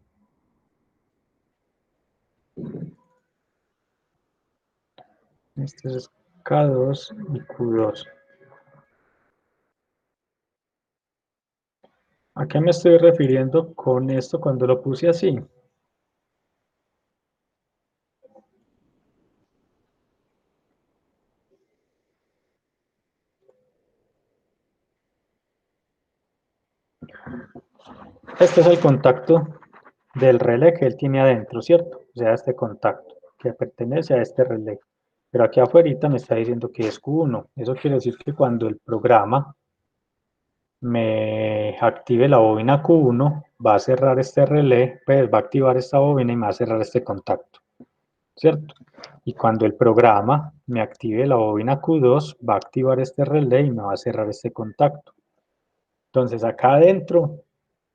Este es K2 y Q2. ¿A qué me estoy refiriendo con esto cuando lo puse así? Este es el contacto del relé que él tiene adentro, ¿cierto? O sea, este contacto que pertenece a este relé. Pero aquí afuera me está diciendo que es Q1. Eso quiere decir que cuando el programa me active la bobina Q1, va a cerrar este relé, pues va a activar esta bobina y me va a cerrar este contacto, ¿cierto? Y cuando el programa me active la bobina Q2, va a activar este relé y me va a cerrar este contacto. Entonces acá adentro,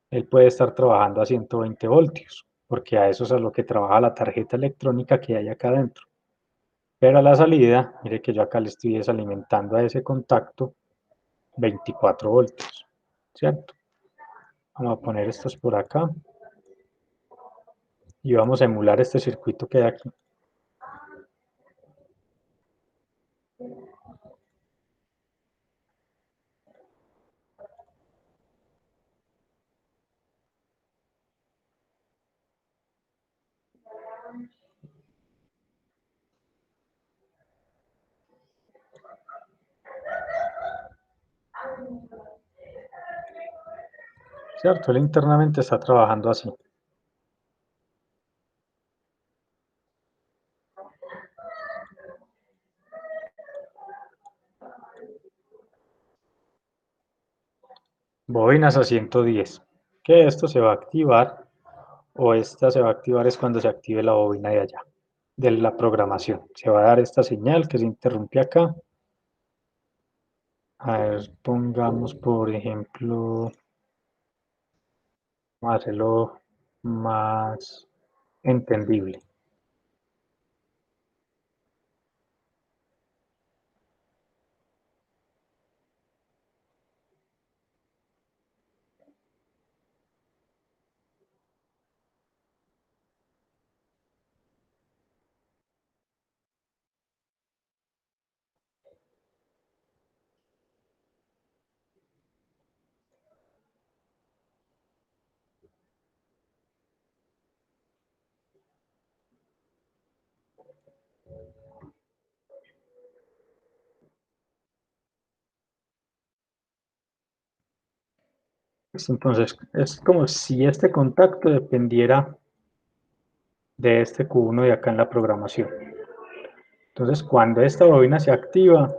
él puede estar trabajando a 120 voltios. porque a eso es a lo que trabaja la tarjeta electrónica que hay acá adentro. Pero a la salida, mire que yo acá le estoy desalimentando a ese contacto 24 voltios, ¿cierto? Vamos a poner estos por acá y vamos a emular este circuito que hay aquí. ¿Cierto? Él internamente está trabajando así. Bobinas a 110. Que esto se va a activar, o esta se va a activar es cuando se active la bobina de allá, de la programación. Se va a dar esta señal que se interrumpe acá. A ver, pongamos por ejemplo, vamos a hacerlo más entendible. Entonces, es como si este contacto dependiera de este Q1 de acá en la programación. Entonces, cuando esta bobina se activa,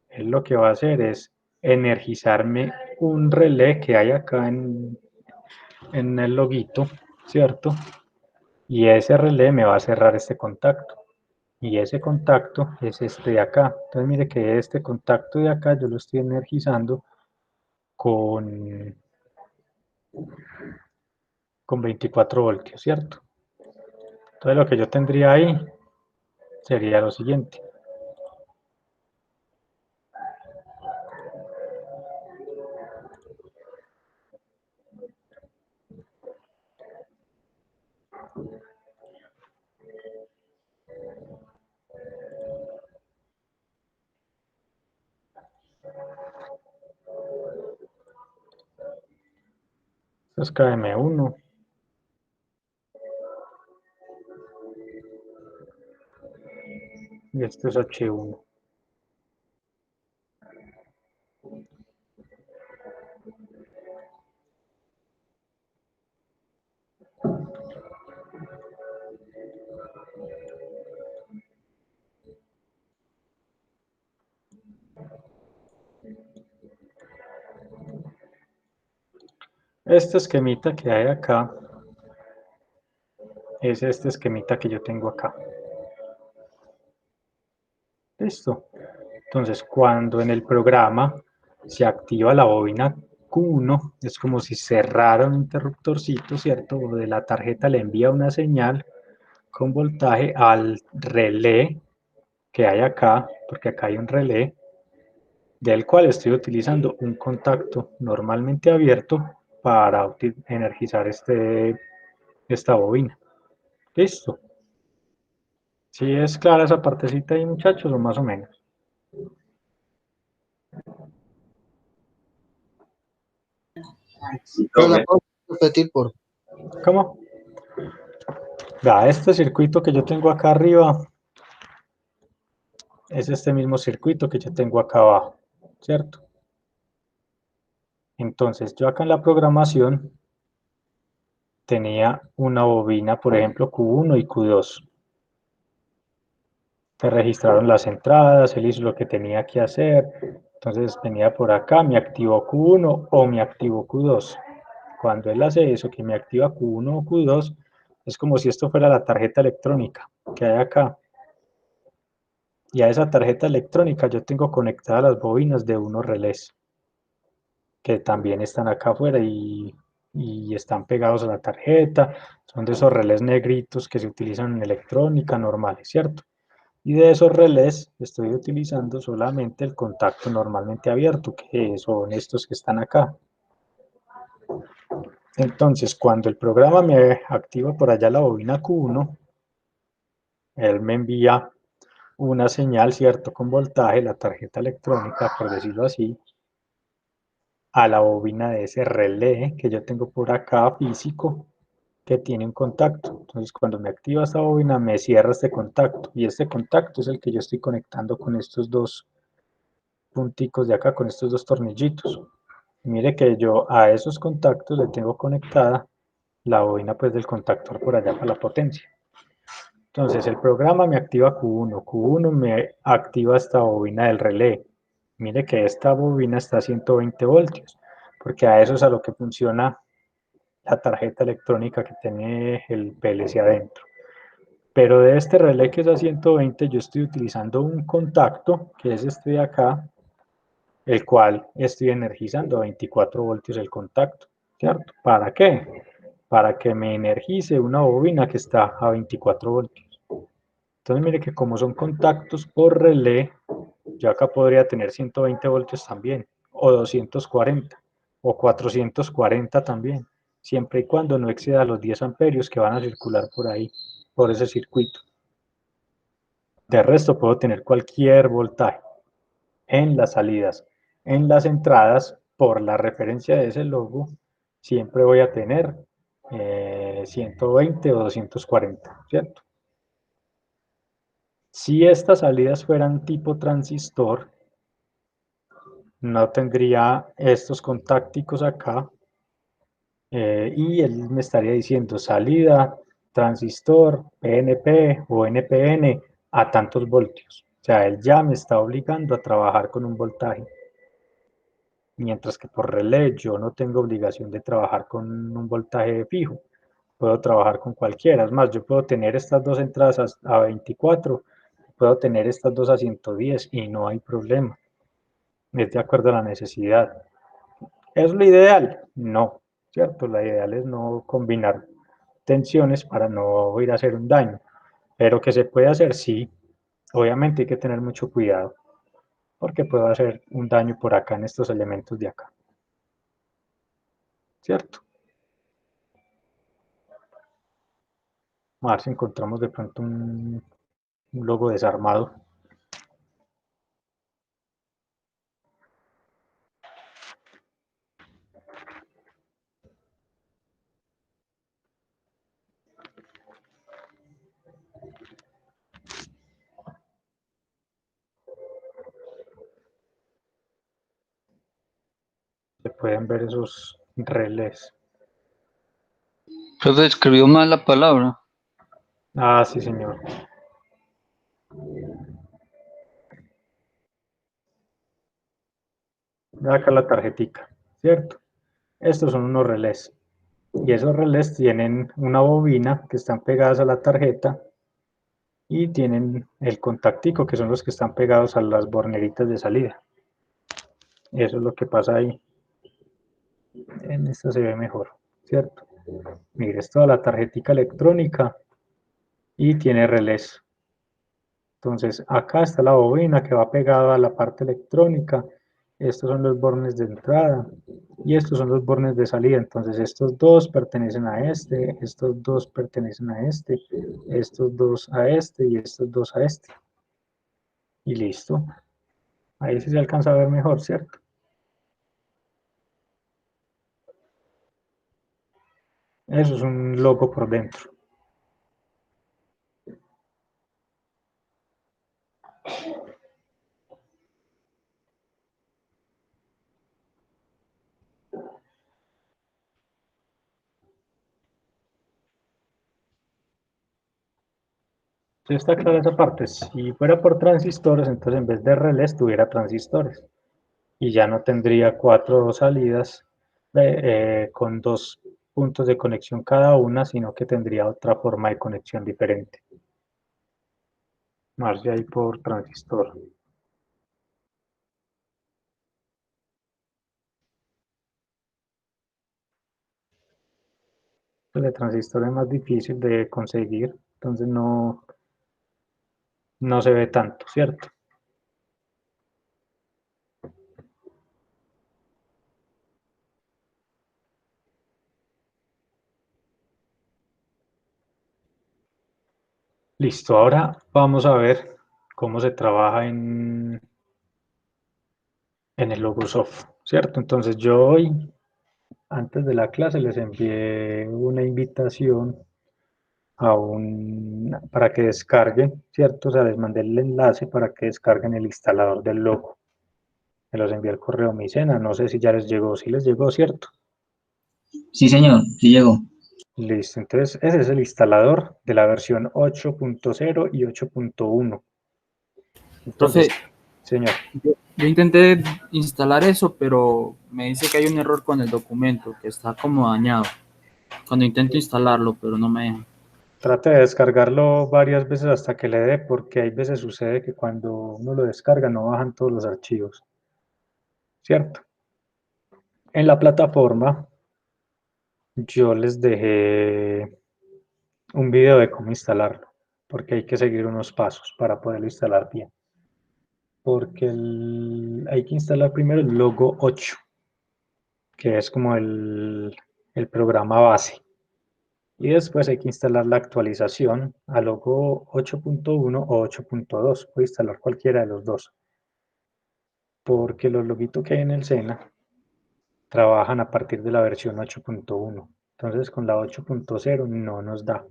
él lo que va a hacer es energizarme un relé que hay acá en el loguito, ¿cierto? Y ese relé me va a cerrar este contacto. Y ese contacto es este de acá. Entonces, mire que este contacto de acá yo lo estoy energizando con 24 voltios, ¿cierto? Entonces, lo que yo tendría ahí sería lo siguiente. Esto es KM1. Y esto es H1. Este esquemita que hay acá es este esquemita que yo tengo acá. Listo. Entonces, cuando en el programa se activa la bobina Q1, es como si cerrara un interruptorcito, ¿cierto? O de la tarjeta le envía una señal con voltaje al relé que hay acá, porque acá hay un relé, del cual estoy utilizando un contacto normalmente abierto para energizar esta bobina. Listo. ¿Sí es clara esa partecita ahí, muchachos, o más o menos? Pero la puedo repetir por. ¿Cómo? Este circuito que yo tengo acá arriba es este mismo circuito que yo tengo acá abajo, ¿cierto? Entonces, yo acá en la programación tenía una bobina, por ejemplo, Q1 y Q2. Se registraron las entradas, él hizo lo que tenía que hacer. Entonces venía por acá, me activó Q1 o me activó Q2. Cuando él hace eso, que me activa Q1 o Q2, es como si esto fuera la tarjeta electrónica que hay acá. Y a esa tarjeta electrónica yo tengo conectadas las bobinas de unos relés que también están acá afuera y están pegados a la tarjeta. Son de esos relés negritos que se utilizan en electrónica normales, ¿cierto? Y de esos relés estoy utilizando solamente el contacto normalmente abierto, que son estos que están acá. Entonces, cuando el programa me activa por allá la bobina Q1, él me envía una señal, ¿cierto? Con voltaje, la tarjeta electrónica, por decirlo así, a la bobina de ese relé que yo tengo por acá físico, que tiene un contacto. Entonces, cuando me activa esta bobina, me cierra este contacto. Y este contacto es el que yo estoy conectando con estos dos punticos de acá, con estos dos tornillitos. Y mire que yo a esos contactos le tengo conectada la bobina pues del contactor por allá para la potencia. Entonces el programa me activa Q1, Q1 me activa esta bobina del relé. Mire que esta bobina está a 120 voltios, porque a eso es a lo que funciona la tarjeta electrónica que tiene el PLC adentro. Pero de este relé que es a 120 yo estoy utilizando un contacto, que es este de acá, el cual estoy energizando a 24 voltios el contacto, ¿cierto? ¿Para qué? Para que me energice una bobina que está a 24 voltios. Entonces mire que como son contactos por relé, yo acá podría tener 120 voltios también, o 240, o 440 también, siempre y cuando no exceda los 10 amperios que van a circular por ahí, por ese circuito. De resto puedo tener cualquier voltaje en las salidas. En las entradas, por la referencia de ese logo, siempre voy a tener 120 o 240, ¿cierto? Si estas salidas fueran tipo transistor, no tendría estos contácticos acá y él me estaría diciendo salida, transistor, PNP o NPN a tantos voltios. O sea, él ya me está obligando a trabajar con un voltaje. Mientras que por relé yo no tengo obligación de trabajar con un voltaje fijo. Puedo trabajar con cualquiera. Es más, yo puedo tener estas dos entradas a 24, puedo tener estas dos a 110 y no hay problema. Es de acuerdo a la necesidad. ¿Es lo ideal? No, ¿cierto? La ideal es no combinar tensiones para no ir a hacer un daño. Pero que se puede hacer, sí. Obviamente hay que tener mucho cuidado porque puedo hacer un daño por acá en estos elementos de acá. ¿Cierto? A ver si encontramos de pronto un logo desarmado. Se pueden ver esos relés. Profe, escribió mal la palabra. Ah, sí, señor. Acá la tarjetica, ¿cierto? Estos son unos relés. Y esos relés tienen una bobina que están pegadas a la tarjeta y tienen el contactico, que son los que están pegados a las borneritas de salida. Eso es lo que pasa ahí. En esta se ve mejor, ¿cierto? Mire, es toda la tarjetica electrónica y tiene relés. Entonces, acá está la bobina que va pegada a la parte electrónica. Estos son los bornes de entrada y estos son los bornes de salida. Entonces, estos dos pertenecen a este, estos dos pertenecen a este, estos dos a este y estos dos a este. Y listo. Ahí sí se alcanza a ver mejor, ¿cierto? Eso es un logo por dentro. ¿Sí está clara esa parte? Si fuera por transistores, entonces en vez de relés tuviera transistores. Y ya no tendría cuatro salidas con dos puntos de conexión cada una, sino que tendría otra forma de conexión diferente. Más de ahí por transistor. Pues el transistor es más difícil de conseguir, entonces no se ve tanto, ¿cierto? Listo, ahora vamos a ver cómo se trabaja en el Logosoft, ¿cierto? Entonces yo hoy, antes de la clase, les envié una invitación para que descarguen, ¿cierto? O sea, les mandé el enlace para que descarguen el instalador del logo. Me los envié al correo Micena, no sé si ya les llegó, si les llegó, ¿cierto? Sí, señor, sí llegó. Listo, entonces ese es el instalador de la versión 8.0 y 8.1. Profe, Entonces, señor, yo intenté instalar eso, pero me dice que hay un error con el documento, que está como dañado. Cuando intento instalarlo, pero no me deja. trate de descargarlo varias veces hasta que le dé, porque hay veces sucede que cuando uno lo descarga no bajan todos los archivos, ¿cierto? En la plataforma yo les dejé un video de cómo instalarlo, porque hay que seguir unos pasos para poderlo instalar bien. Porque hay que instalar primero el logo 8, que es como el programa base. Y después hay que instalar la actualización a logo 8.1 o 8.2. Puede instalar cualquiera de los dos. Porque los loguitos que hay en el SENA trabajan a partir de la versión 8.1. Entonces con la 8.0 no nos da.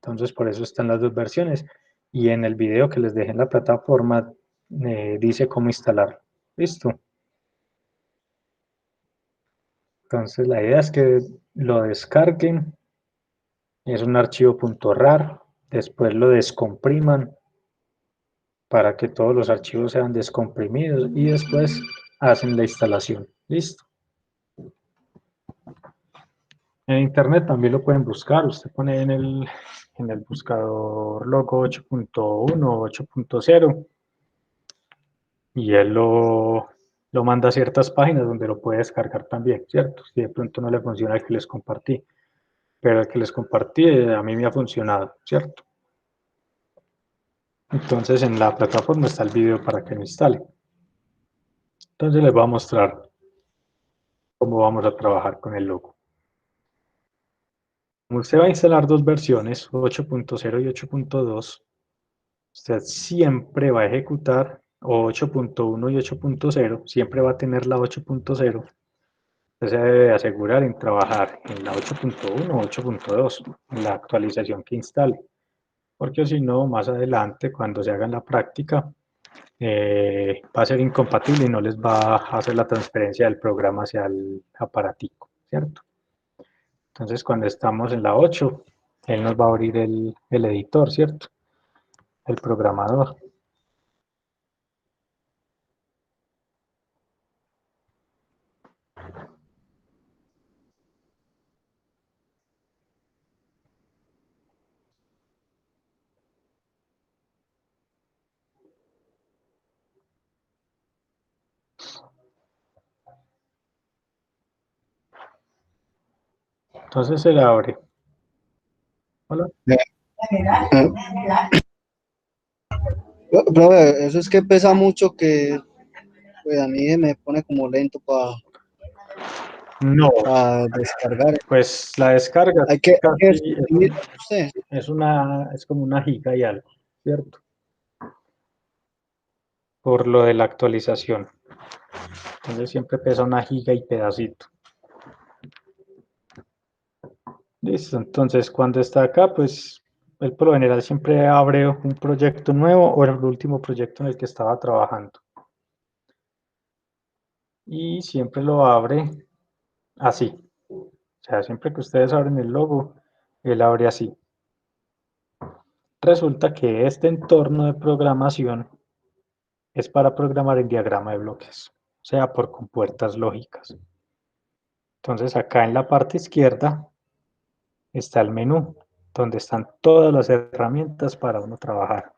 Entonces por eso están las dos versiones. Y en el video que les dejé en la plataforma dice cómo instalarlo. Listo. Entonces la idea es que lo descarguen. Es un archivo .rar. Después lo descompriman para que todos los archivos sean descomprimidos y después hacen la instalación. Listo. En internet también lo pueden buscar. Usted pone en el buscador logo 8.1 o 8.0 y él lo manda a ciertas páginas donde lo puede descargar también, ¿cierto? Si de pronto no le funciona el que les compartí, pero el que les compartí a mí me ha funcionado, ¿cierto? Entonces en la plataforma está el video para que lo instale. Entonces les voy a mostrar cómo vamos a trabajar con el logo. Como usted va a instalar dos versiones, 8.0 y 8.2, usted siempre va a ejecutar, o 8.1 y 8.0, siempre va a tener la 8.0. Usted se debe asegurar en trabajar en la 8.1 o 8.2, en la actualización que instale, porque si no, más adelante, cuando se haga la práctica, va a ser incompatible y no les va a hacer la transferencia del programa hacia el aparatico, ¿cierto? Entonces, cuando estamos en la 8, él nos va a abrir el editor, ¿cierto? El programador. Entonces se le abre. Hola. Profe, eso es que pesa mucho que pues, a mí me pone como lento para No, descargar. pues la descarga Hay que casi usted. es como una giga y algo, ¿cierto? Por lo de la actualización. Entonces siempre pesa una giga y pedacito. Listo, entonces cuando está acá, pues él por lo general siempre abre un proyecto nuevo o el último proyecto en el que estaba trabajando. Y siempre lo abre así. O sea, siempre que ustedes abren el logo, él abre así. Resulta que este entorno de programación es para programar en diagrama de bloques, o sea, por compuertas lógicas. Entonces acá en la parte izquierda está el menú, donde están todas las herramientas para uno trabajar.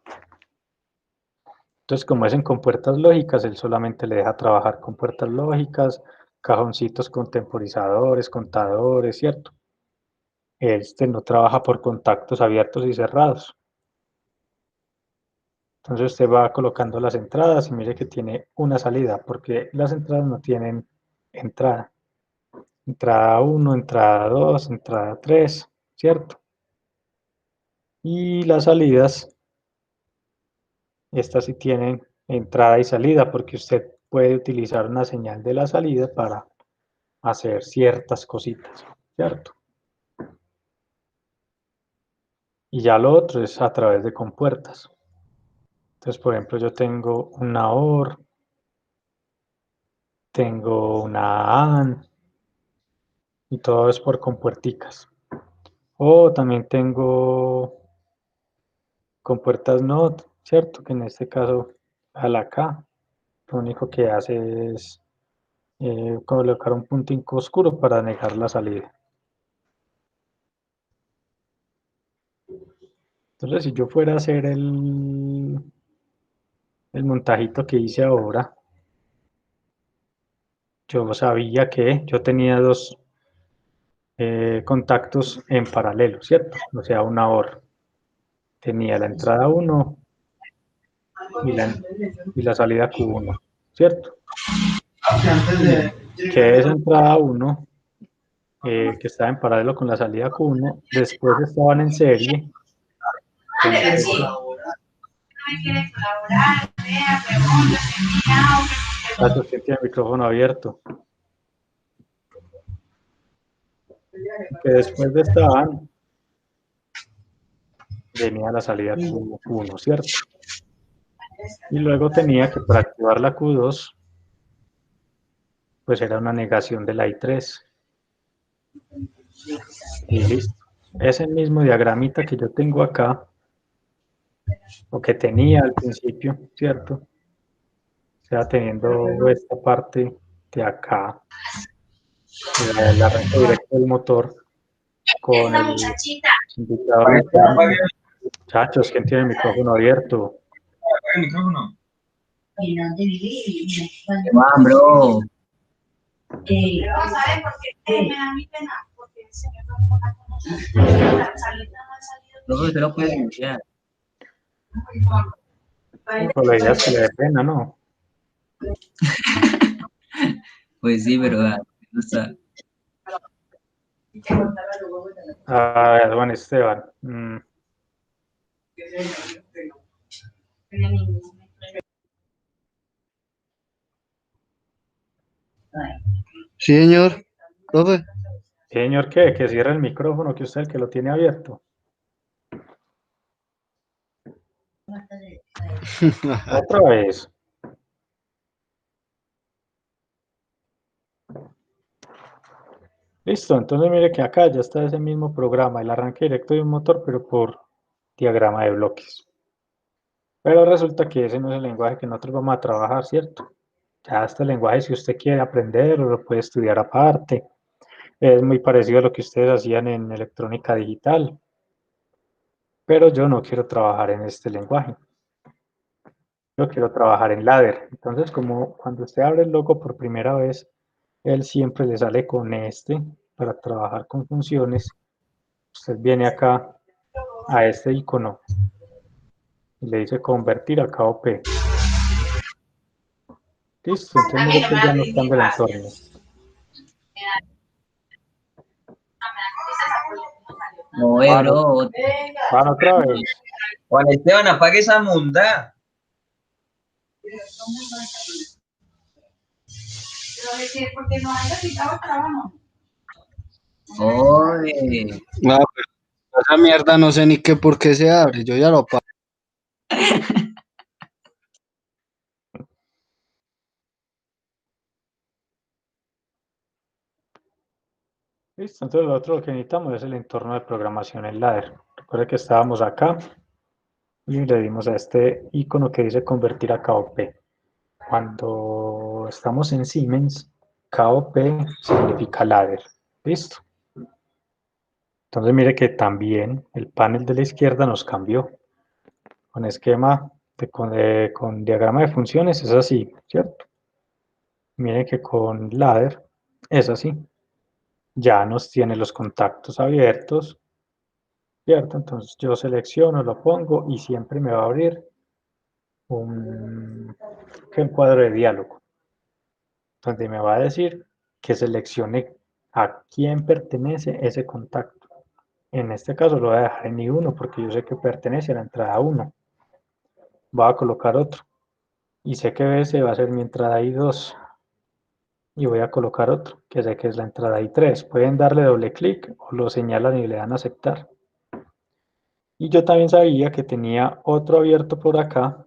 Entonces, como es en compuertas lógicas, él solamente le deja trabajar con puertas lógicas, cajoncitos con temporizadores, contadores, ¿cierto? este no trabaja por contactos abiertos y cerrados. Entonces usted va colocando las entradas y mire que tiene una salida, porque las entradas no tienen entrada. Entrada 1, entrada 2, entrada 3, ¿cierto? Y las salidas, estas sí tienen entrada y salida, porque usted puede utilizar una señal de la salida para hacer ciertas cositas, ¿cierto? Y ya lo otro es a través de compuertas. Entonces, por ejemplo, yo tengo una OR, tengo una AND, y todo es por compuerticas. O también tengo compuertas NOT, ¿cierto? Que en este caso, a la K, lo único que hace es colocar un puntico oscuro para negar la salida. Entonces, si yo fuera a hacer el montajito que hice ahora, yo sabía que yo tenía dos contactos en paralelo, ¿cierto? O sea, una OR. Tenía la entrada 1 y la salida Q1, ¿cierto? Que esa entrada 1, que estaba en paralelo con la salida Q1, después estaban en serie. Gracias, que tiene el micrófono abierto. Que después de esta van, venía la salida Q1, ¿cierto? Y luego tenía que para activar la Q2, pues era una negación de la I3. Y listo. Ese mismo diagramita que yo tengo acá, o que tenía al principio, ¿cierto? O sea, teniendo esta parte de acá, el arranque directo del motor, con el indicador mecánico. Muchachos, ¿quién tiene el micrófono abierto? El micrófono. ¿Qué más, bro? No, usted lo puede denunciar. Pues la idea es que le dé pena, ¿no? Pues sí, pero no está. A ver, Juan Esteban. Sí, señor. Profe. Señor, ¿qué? Que cierre el micrófono, que usted es el que lo tiene abierto. Otra vez. Listo, entonces mire que acá ya está ese mismo programa, el arranque directo de un motor, pero por diagrama de bloques. Pero resulta que ese no es el lenguaje que nosotros vamos a trabajar, ¿cierto? Ya este lenguaje, si usted quiere aprender, lo puede estudiar aparte. Es muy parecido a lo que ustedes hacían en electrónica digital. Pero yo no quiero trabajar en este lenguaje. Yo quiero trabajar en ladder. Entonces, como cuando usted abre el logo por primera vez, él siempre le sale con este para trabajar con funciones. Usted viene acá a este icono y le dice convertir a KOP. Listo, entonces mire que ya no cambia el entorno. No, bro. Van otra vez. Juan Esteban, apague esa munda. Oye. No, pero esa mierda no sé ni qué por qué se abre. Yo ya lo apago. Listo, entonces lo otro que necesitamos es el entorno de programación en ladder. Recuerde que estábamos acá y le dimos a este icono que dice convertir a KOP. Cuando estamos en Siemens, KOP significa ladder. Listo. Entonces mire que también el panel de la izquierda nos cambió. Con esquema con diagrama de funciones es así, ¿cierto? Miren que con ladder es así. ya nos tiene los contactos abiertos, ¿cierto? Entonces yo selecciono, lo pongo y siempre me va a abrir un cuadro de diálogo, donde me va a decir que seleccione a quién pertenece ese contacto. En este caso lo voy a dejar en I1 porque yo sé que pertenece a la entrada 1. Voy a colocar otro. Y sé que ese va a ser mi entrada I2. Y voy a colocar otro, que sé que es la entrada I3. Pueden darle doble clic o lo señalan y le dan a aceptar. Y yo también sabía que tenía otro abierto por acá,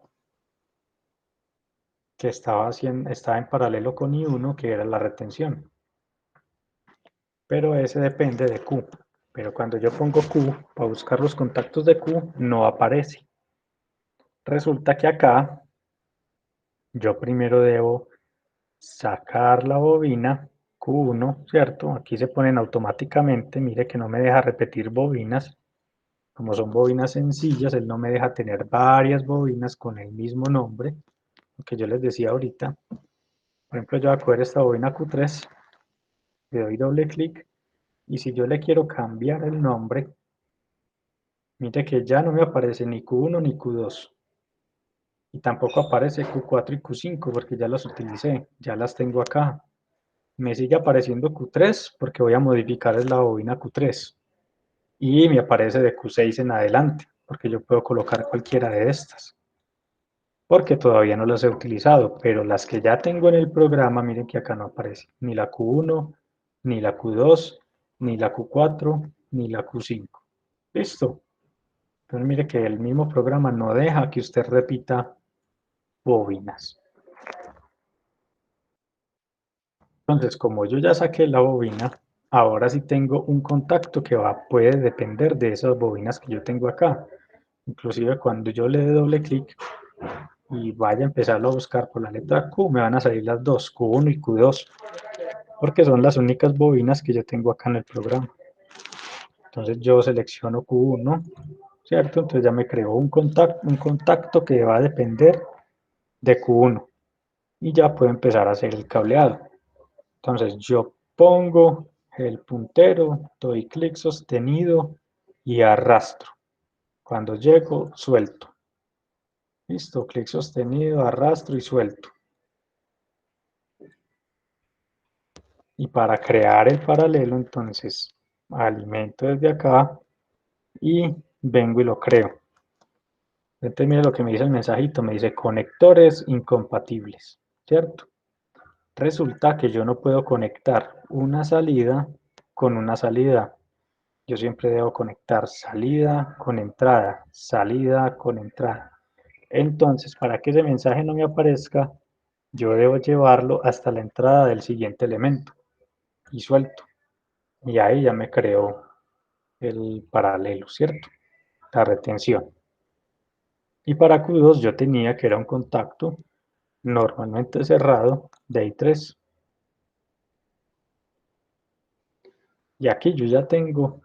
que estaba en paralelo con I1, que era la retención. Pero ese depende de Q. Pero cuando yo pongo Q, para buscar los contactos de Q, no aparece. Resulta que acá, yo primero debo sacar la bobina Q1, ¿cierto? Aquí se ponen automáticamente, mire que no me deja repetir bobinas. Como son bobinas sencillas, él no me deja tener varias bobinas con el mismo nombre, lo que yo les decía ahorita. Por ejemplo, yo voy a coger esta bobina Q3, le doy doble clic, y si yo le quiero cambiar el nombre, mire que ya no me aparece ni Q1 ni Q2. Y tampoco aparece Q4 y Q5 porque ya las utilicé, ya las tengo acá. Me sigue apareciendo Q3 porque voy a modificar la bobina Q3. Y me aparece de Q6 en adelante porque yo puedo colocar cualquiera de estas. Porque todavía no las he utilizado, pero las que ya tengo en el programa, miren que acá no aparece ni la Q1, ni la Q2, ni la Q4, ni la Q5. ¿Listo? Entonces mire que el mismo programa no deja que usted repita bobinas. Entonces, como yo ya saqué la bobina, ahora sí tengo un contacto que puede depender de esas bobinas que yo tengo acá. Inclusive cuando yo le dé doble clic y vaya a empezarlo a buscar por la letra Q, me van a salir las dos, Q1 y Q2, porque son las únicas bobinas que yo tengo acá en el programa. Entonces yo selecciono Q1, ¿cierto? Entonces ya me creó un contacto que va a depender de Q1 y ya puedo empezar a hacer el cableado. Entonces yo pongo el puntero, doy clic sostenido y arrastro. Cuando llego, suelto. Listo, clic sostenido, arrastro y suelto. Y para crear el paralelo, entonces alimento desde acá y vengo y lo creo. Entonces mire lo que me dice el mensajito, me dice conectores incompatibles, ¿cierto? Resulta que yo no puedo conectar una salida con una salida. Yo siempre debo conectar salida con entrada, salida con entrada. Entonces, para que ese mensaje no me aparezca, yo debo llevarlo hasta la entrada del siguiente elemento y suelto. Y ahí ya me creó el paralelo, ¿cierto? La retención. Y para Q2 yo tenía que era un contacto normalmente cerrado de I3. Y aquí yo ya tengo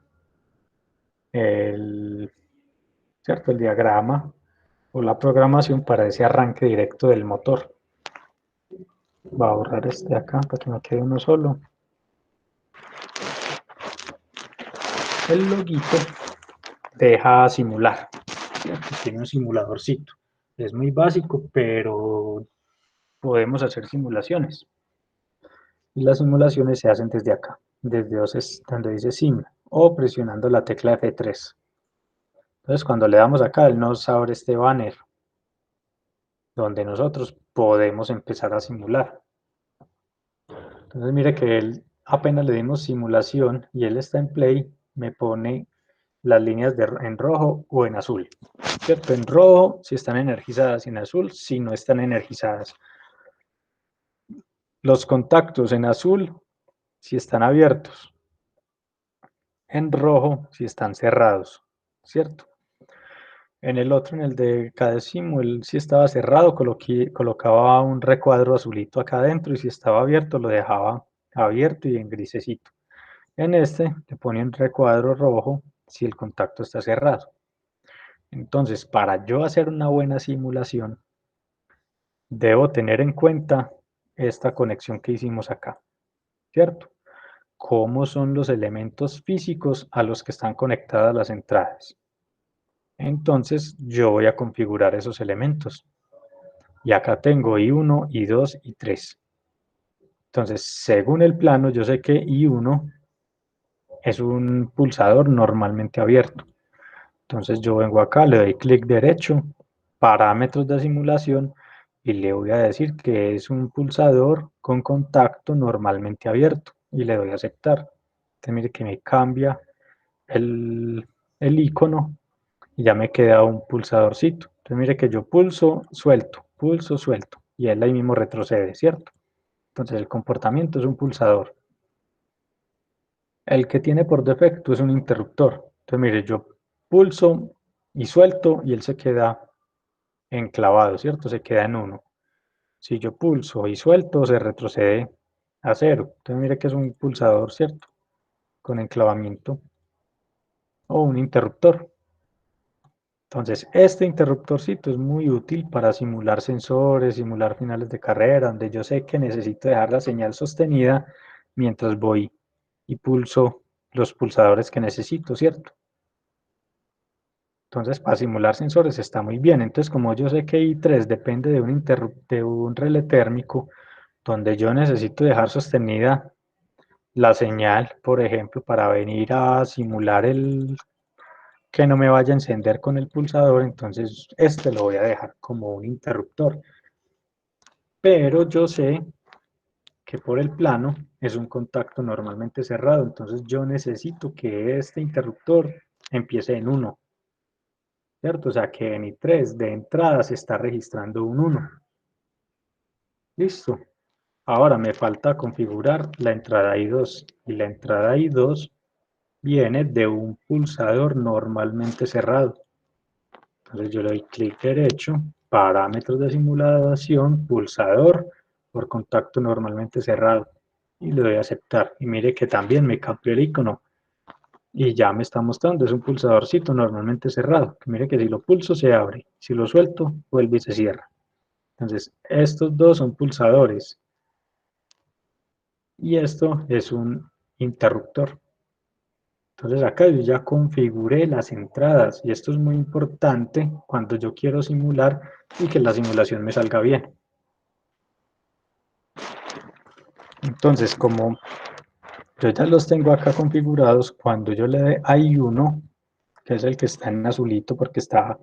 ¿cierto? El diagrama o la programación para ese arranque directo del motor. Voy a borrar este acá para que me quede uno solo. El loguito deja simular, ¿cierto? Tiene un simuladorcito. Es muy básico, pero podemos hacer simulaciones. Y las simulaciones se hacen desde acá, desde donde dice sim, o presionando la tecla F3. Entonces cuando le damos acá, él nos abre este banner, donde nosotros podemos empezar a simular. Entonces mire que él apenas le dimos simulación y él está en play, me pone las líneas en rojo o en azul, ¿cierto? En rojo si están energizadas y en azul si no están energizadas. Los contactos en azul si están abiertos, en rojo si están cerrados, ¿cierto? En el otro, en el de Cadesimu, él si estaba cerrado, colocaba un recuadro azulito acá adentro y si estaba abierto lo dejaba abierto y en grisecito. En este le pone un recuadro rojo si el contacto está cerrado. Entonces, para yo hacer una buena simulación, debo tener en cuenta esta conexión que hicimos acá, ¿cierto? cómo son los elementos físicos a los que están conectadas las entradas. Entonces yo voy a configurar esos elementos. Y acá tengo I1, I2, I3. Entonces, según el plano, yo sé que I1 es un pulsador normalmente abierto. Entonces yo vengo acá, le doy clic derecho, parámetros de simulación, y le voy a decir que es un pulsador con contacto normalmente abierto, y le doy a aceptar. Entonces mire que me cambia el icono, y ya me queda un pulsadorcito. Entonces mire que yo pulso, suelto, y él ahí mismo retrocede, ¿cierto? Entonces el comportamiento es un pulsador. El que tiene por defecto es un interruptor. Entonces mire, yo pulso y suelto y él se queda enclavado, ¿cierto? Se queda en 1. Si yo pulso y suelto, se retrocede a 0. Entonces mire que es un pulsador, ¿cierto? Con enclavamiento o un interruptor. Entonces, este interruptorcito es muy útil para simular sensores, simular finales de carrera, donde yo sé que necesito dejar la señal sostenida mientras voy y pulso los pulsadores que necesito, ¿cierto? Entonces, para simular sensores está muy bien. Entonces, como yo sé que I3 depende de un relé térmico, donde yo necesito dejar sostenida la señal, por ejemplo, para venir a simular el que no me vaya a encender con el pulsador, entonces este lo voy a dejar como un interruptor. Pero yo sé que por el plano es un contacto normalmente cerrado, entonces yo necesito que este interruptor empiece en 1, ¿cierto? O sea que en I3 de entrada se está registrando un 1. Listo. Ahora me falta configurar la entrada I2, y la entrada I2 viene de un pulsador normalmente cerrado. Entonces yo le doy clic derecho, parámetros de simulación, pulsador, por contacto normalmente cerrado, y le doy a aceptar. Y mire que también me cambió el icono y ya me está mostrando, es un pulsadorcito normalmente cerrado. Que mire que si lo pulso se abre, si lo suelto vuelve y se cierra. Entonces estos dos son pulsadores y esto es un interruptor. Entonces acá yo ya configuré las entradas y esto es muy importante cuando yo quiero simular y que la simulación me salga bien. Entonces, como yo ya los tengo acá configurados, cuando yo le dé I1, que es el que está en azulito porque está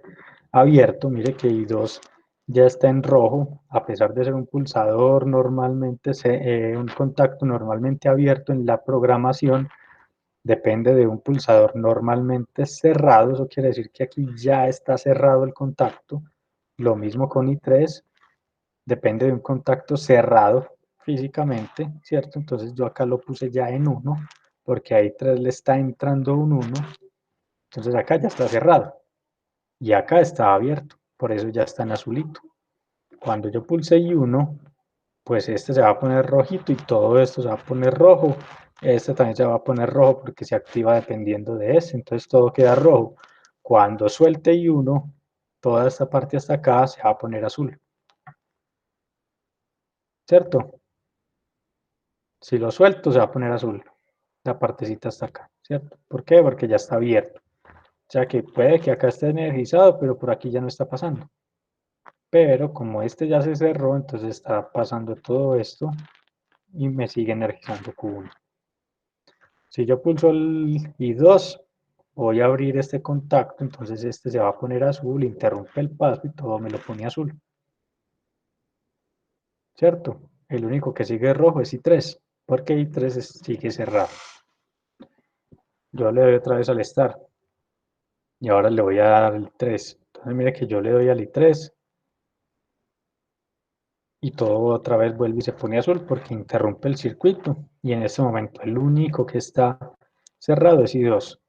abierto, mire que I2 ya está en rojo, a pesar de ser un pulsador normalmente, un contacto normalmente abierto en la programación, depende de un pulsador normalmente cerrado, eso quiere decir que aquí ya está cerrado el contacto. Lo mismo con I3, depende de un contacto cerrado físicamente, ¿cierto? Entonces yo acá lo puse ya en 1, porque a I3 le está entrando un 1, entonces acá ya está cerrado. Y acá está abierto, por eso ya está en azulito. Cuando yo pulse I1, pues este se va a poner rojito y todo esto se va a poner rojo. Este también se va a poner rojo porque se activa dependiendo de ese, entonces todo queda rojo. Cuando suelte I1, toda esta parte hasta acá se va a poner azul. ¿Cierto? Si lo suelto se va a poner azul, la partecita hasta acá, ¿cierto? ¿Por qué? Porque ya está abierto. O sea que puede que acá esté energizado, pero por aquí ya no está pasando. Pero como este ya se cerró, entonces está pasando todo esto y me sigue energizando Q1. Si yo pulso el I2, voy a abrir este contacto, entonces este se va a poner azul, interrumpe el paso y todo me lo pone azul. ¿Cierto? El único que sigue rojo es I3, porque I3 sigue cerrado. Yo le doy otra vez al Start y ahora le voy a dar el 3. Entonces mire que yo le doy al I3 y todo otra vez vuelve y se pone azul porque interrumpe el circuito, y en este momento el único que está cerrado es I2.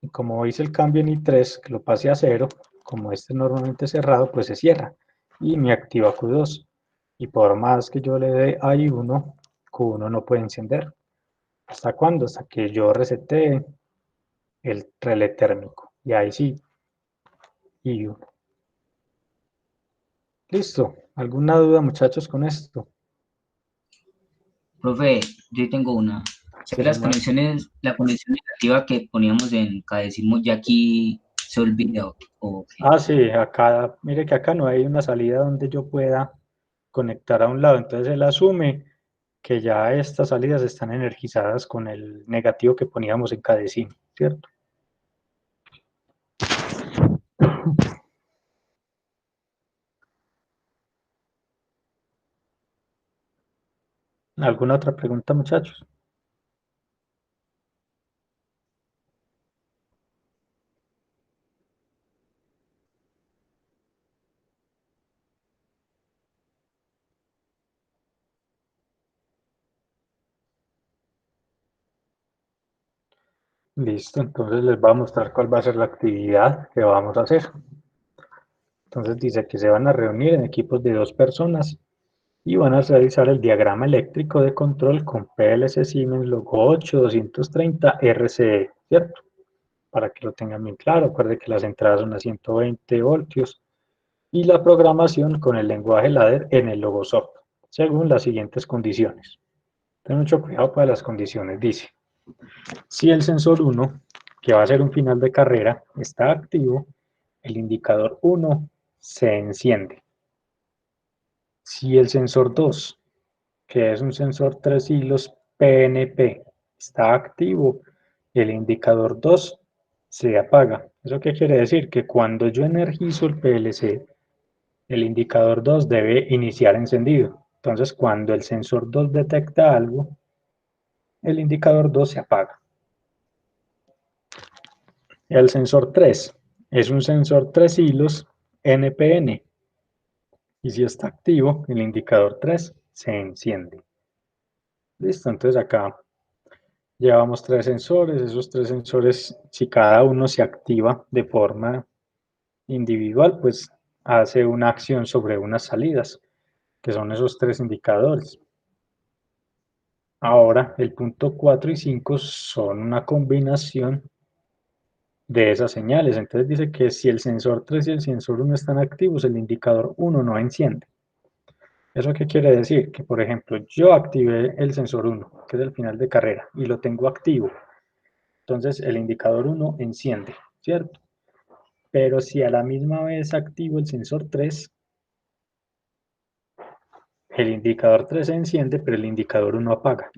Y como hice el cambio en I3, que lo pase a 0, como este es normalmente cerrado, pues se cierra y me activa Q2. Y por más que yo le dé a I1, Q1 no puede encender. ¿Hasta cuándo? Hasta que yo resete el relé térmico. Y ahí sí, I1. Listo. ¿Alguna duda, muchachos, con esto? Profe, yo tengo una. Si las conexiones, la conexión negativa que poníamos en Cadecimu ya aquí se olvidó. O, Sí, acá, mire que acá no hay una salida donde yo pueda conectar a un lado, entonces él asume que ya estas salidas están energizadas con el negativo que poníamos en cada decimo, ¿cierto? ¿Alguna otra pregunta, muchachos? Listo, entonces les voy a mostrar cuál va a ser la actividad que vamos a hacer. Entonces dice que se van a reunir en equipos de 2 personas y van a realizar el diagrama eléctrico de control con PLC Siemens Logo 8230 RCE, ¿cierto? Para que lo tengan bien claro, acuérdense que las entradas son a 120 voltios y la programación con el lenguaje ladder en el Logosoft, según las siguientes condiciones. Ten mucho cuidado para las condiciones, dice. Si el sensor 1, que va a ser un final de carrera, está activo, el indicador 1 se enciende. Si el sensor 2, que es un sensor 3 hilos PNP, está activo, el indicador 2 se apaga. ¿Eso qué quiere decir? Que cuando yo energizo el PLC, el indicador 2 debe iniciar encendido. Entonces, cuando el sensor 2 detecta algo, el indicador 2 se apaga. El sensor 3 es un sensor 3 hilos NPN. Y si está activo, el indicador 3 se enciende. Listo, entonces acá llevamos 3 sensores. Esos 3 sensores, si cada uno se activa de forma individual, pues hace una acción sobre unas salidas, que son esos 3 indicadores. Ahora, el punto 4 y 5 son una combinación de esas señales. Entonces dice que si el sensor 3 y el sensor 1 están activos, el indicador 1 no enciende. ¿Eso qué quiere decir? Que, por ejemplo, yo activé el sensor 1, que es el final de carrera, y lo tengo activo. Entonces, el indicador 1 enciende, ¿cierto? Pero si a la misma vez activo el sensor 3, el indicador 3 se enciende, pero el indicador 1 apaga.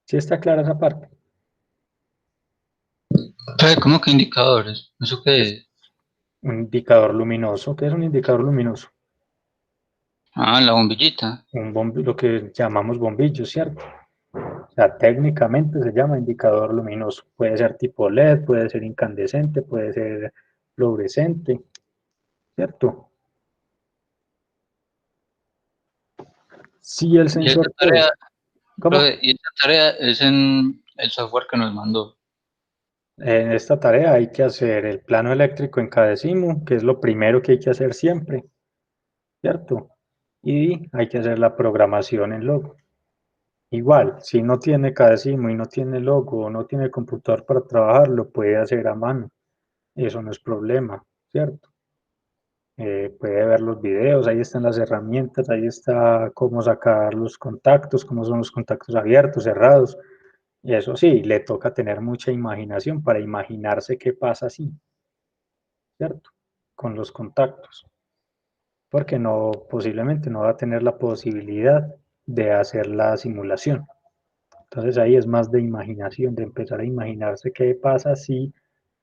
¿Sí está clara esa parte? ¿Cómo que indicadores? ¿Eso qué es? Un indicador luminoso. ¿Qué es un indicador luminoso? Ah, la bombillita. Lo que llamamos bombillo, ¿cierto? O sea, técnicamente se llama indicador luminoso. Puede ser tipo LED, puede ser incandescente, puede ser fluorescente, ¿cierto? Si el Y esa sensor 3, tarea, ¿cómo? y esa tarea es en el software que nos mandó. En esta tarea hay que hacer el plano eléctrico en cada decimo, que es lo primero que hay que hacer siempre, ¿cierto? Y hay que hacer la programación en logo. Igual, si no tiene cada decimo y no tiene logo o no tiene computador para trabajar, lo puede hacer a mano. Eso no es problema, ¿cierto? Puede ver los videos, ahí están las herramientas, ahí está cómo sacar los contactos, cómo son los contactos abiertos, cerrados. Y eso sí, le toca tener mucha imaginación para imaginarse qué pasa así, ¿cierto? Con los contactos. Porque no, posiblemente no va a tener la posibilidad de hacer la simulación. Entonces ahí es más de imaginación, de empezar a imaginarse qué pasa si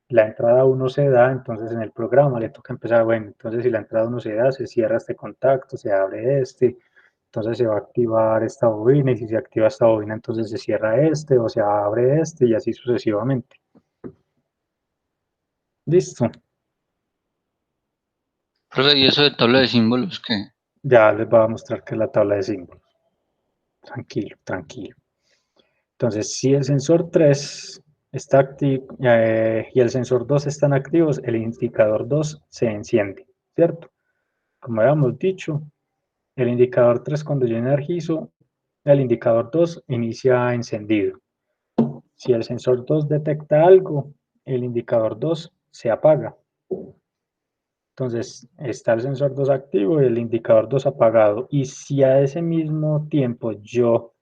la entrada 1 se da, entonces en el programa le toca empezar, bueno, entonces si la entrada 1 se da, se cierra este contacto, se abre este, entonces se va a activar esta bobina, y si se activa esta bobina, entonces se cierra este, o se abre este, y así sucesivamente. Listo, Profe, ¿y eso de tabla de símbolos qué? ya les voy a mostrar que es la tabla de símbolos. Tranquilo, tranquilo. Entonces, si el sensor 3 está activo y el sensor 2 están activos, el indicador 2 se enciende, ¿cierto? Como habíamos dicho, el indicador 3 cuando yo energizo, el indicador 2 inicia encendido. Si el sensor 2 detecta algo, el indicador 2 se apaga. Entonces está el sensor 2 activo y el indicador 2 apagado. Y si a ese mismo tiempo yo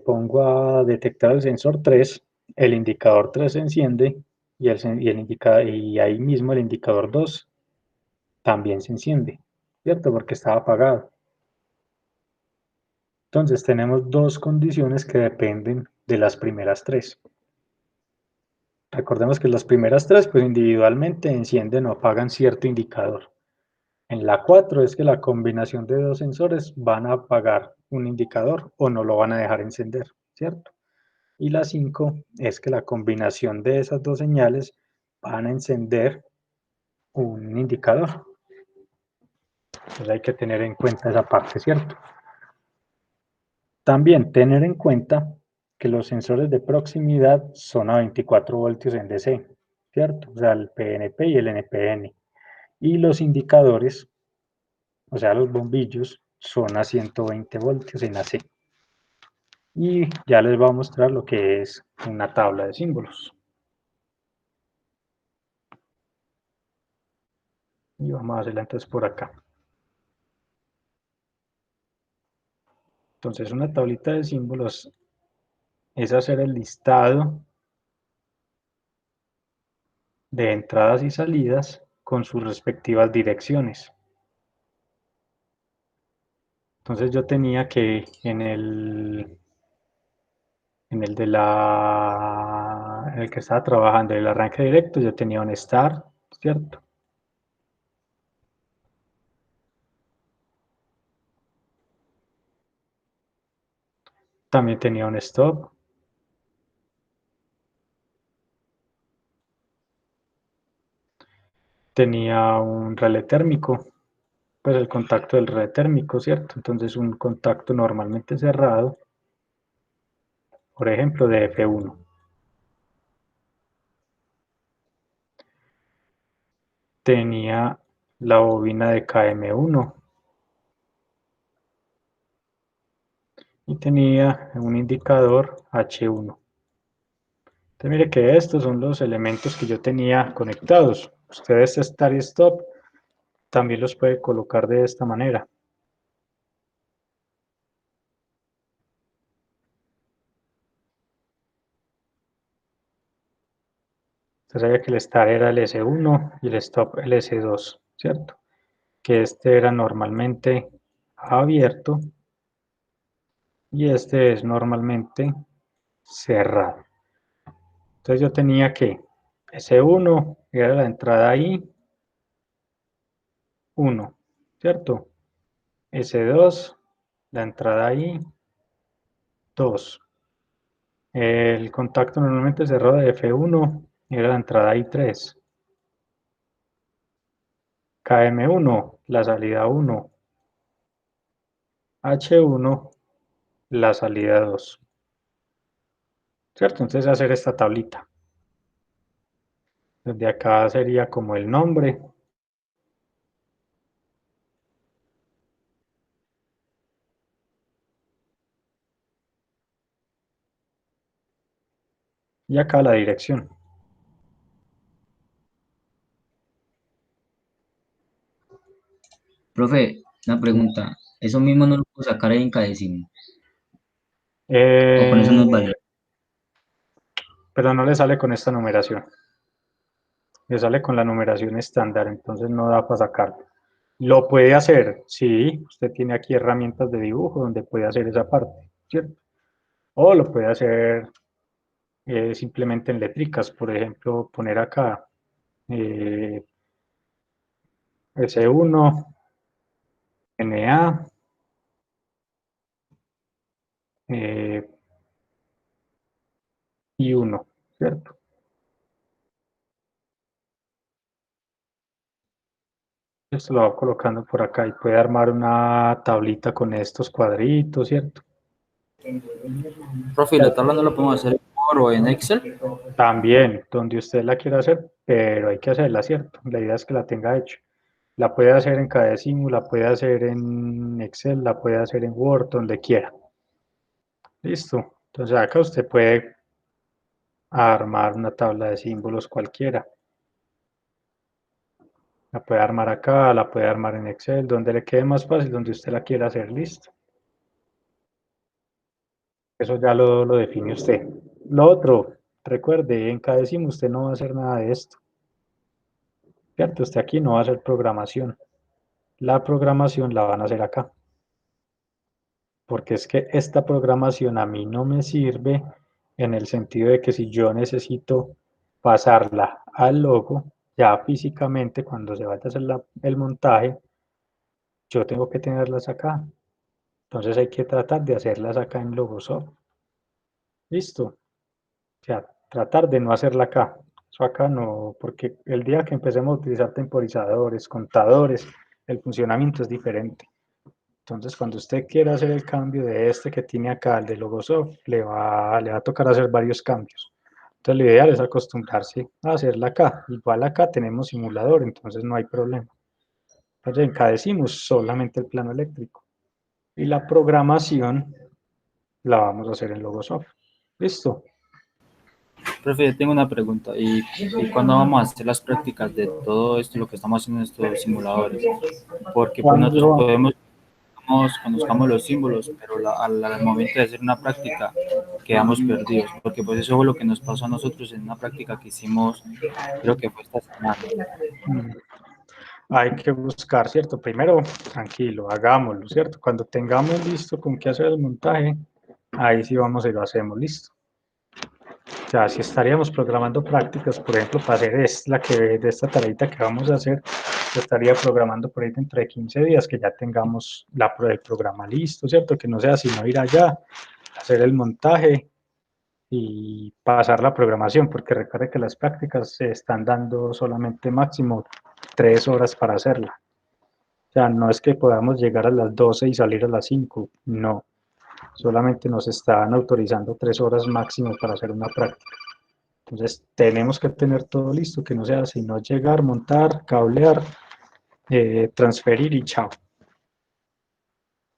pongo a detectar el sensor 3, el indicador 3 se enciende y ahí mismo el indicador 2 también se enciende, ¿cierto? Porque estaba apagado. Entonces tenemos dos condiciones que dependen de las primeras tres. Recordemos que las primeras tres, pues individualmente encienden o apagan cierto indicador. En la 4 es que la combinación de dos sensores van a apagar un indicador o no lo van a dejar encender, ¿cierto? Y la 5 es que la combinación de esas dos señales van a encender un indicador. Entonces hay que tener en cuenta esa parte, ¿cierto? También tener en cuenta que los sensores de proximidad son a 24 voltios en DC, ¿cierto? O sea, el PNP y el NPN. Y los indicadores, o sea, los bombillos, son a 120 voltios en AC. Y ya les voy a mostrar lo que es una tabla de símbolos. Y vamos a hacerla entonces por acá. Entonces una tablita de símbolos es hacer el listado de entradas y salidas con sus respectivas direcciones. Entonces yo tenía que en el que estaba trabajando, el arranque directo, yo tenía un start, ¿cierto? También tenía un stop. Tenía un relé térmico, pues el contacto del relé térmico, ¿cierto? Entonces un contacto normalmente cerrado, por ejemplo, de F1. Tenía la bobina de KM1 y tenía un indicador H1. Entonces mire que estos son los elementos que yo tenía conectados. Ustedes start y stop también los puede colocar de esta manera. Usted sabía que el start era el S1 y el stop el S2, ¿cierto? Que este era normalmente abierto y este es normalmente cerrado. Entonces yo tenía que S1 era la entrada ahí, 1, ¿cierto? S2, la entrada ahí, 2. El contacto normalmente cerrado de F1 era la entrada ahí, 3. KM1, la salida 1. H1, la salida 2. ¿Cierto? Entonces hacer esta tablita. Desde acá sería como el nombre. Y acá la dirección. Profe, una pregunta. ¿Eso mismo no lo puedo sacar ahí en Cadecimu? ¿O con eso Eh, nos vale? pero no le sale con esta numeración. Le sale con la numeración estándar, entonces no da para sacarlo. Lo puede hacer, sí, usted tiene aquí herramientas de dibujo donde puede hacer esa parte, ¿cierto? O lo puede hacer simplemente en letricas, por ejemplo, poner acá S1, NA, y 1, ¿cierto? Esto lo va colocando por acá y puede armar una tablita con estos cuadritos, ¿cierto? Profe, ¿y la tabla no la podemos hacer en Word o en Excel? También, donde usted la quiera hacer, pero hay que hacerla, ¿cierto? La idea es que la tenga hecha. La puede hacer en Cadecimu, la puede hacer en Excel, la puede hacer en Word, donde quiera. Listo. Entonces acá usted puede armar una tabla de símbolos cualquiera. La puede armar acá, la puede armar en Excel, donde le quede más fácil, donde usted la quiera hacer. Listo. Eso ya lo define usted. Lo otro, recuerde, en cada décimo usted no va a hacer nada de esto. ¿Cierto? Usted aquí no va a hacer programación. La programación la van a hacer acá. Porque es que esta programación a mí no me sirve en el sentido de que si yo necesito pasarla al logo, ya físicamente cuando se vaya a hacer el montaje, yo tengo que tenerlas acá. Entonces hay que tratar de hacerlas acá en Logosoft. ¿Listo? O sea, tratar de no hacerla acá. Eso acá no, porque el día que empecemos a utilizar temporizadores, contadores, el funcionamiento es diferente. Entonces, cuando usted quiera hacer el cambio de este que tiene acá, el de Logosoft, le va a tocar hacer varios cambios. Entonces, lo ideal es acostumbrarse a hacerla acá. Igual acá tenemos simulador, entonces no hay problema. Entonces, encadecimos solamente el plano eléctrico. Y la programación la vamos a hacer en Logosoft. ¿Listo? Profe, yo tengo una pregunta. ¿Y cuándo vamos a hacer las prácticas de todo esto, lo que estamos haciendo en estos simuladores? Porque pues, nosotros podemos, conozcamos los símbolos, pero al momento de hacer una práctica quedamos perdidos, porque pues eso fue lo que nos pasó a nosotros en una práctica que hicimos, creo que fue esta semana. Hay que buscar, ¿cierto? Primero, tranquilo, hagámoslo, ¿cierto? Cuando tengamos listo con qué hacer el montaje, ahí sí vamos y lo hacemos, listo. O sea, si estaríamos programando prácticas, por ejemplo, para hacer la que de esta tareita que vamos a hacer, se estaría programando por ahí dentro de 15 días, que ya tengamos el programa listo, ¿cierto? Que no sea sino ir allá, hacer el montaje y pasar la programación, porque recuerde que las prácticas se están dando solamente máximo 3 horas para hacerla. O sea, no es que podamos llegar a las 12 y salir a las 5, no. Solamente nos están autorizando 3 horas máximo para hacer una práctica. Entonces tenemos que tener todo listo, que no sea sino llegar, montar, cablear, transferir y chao.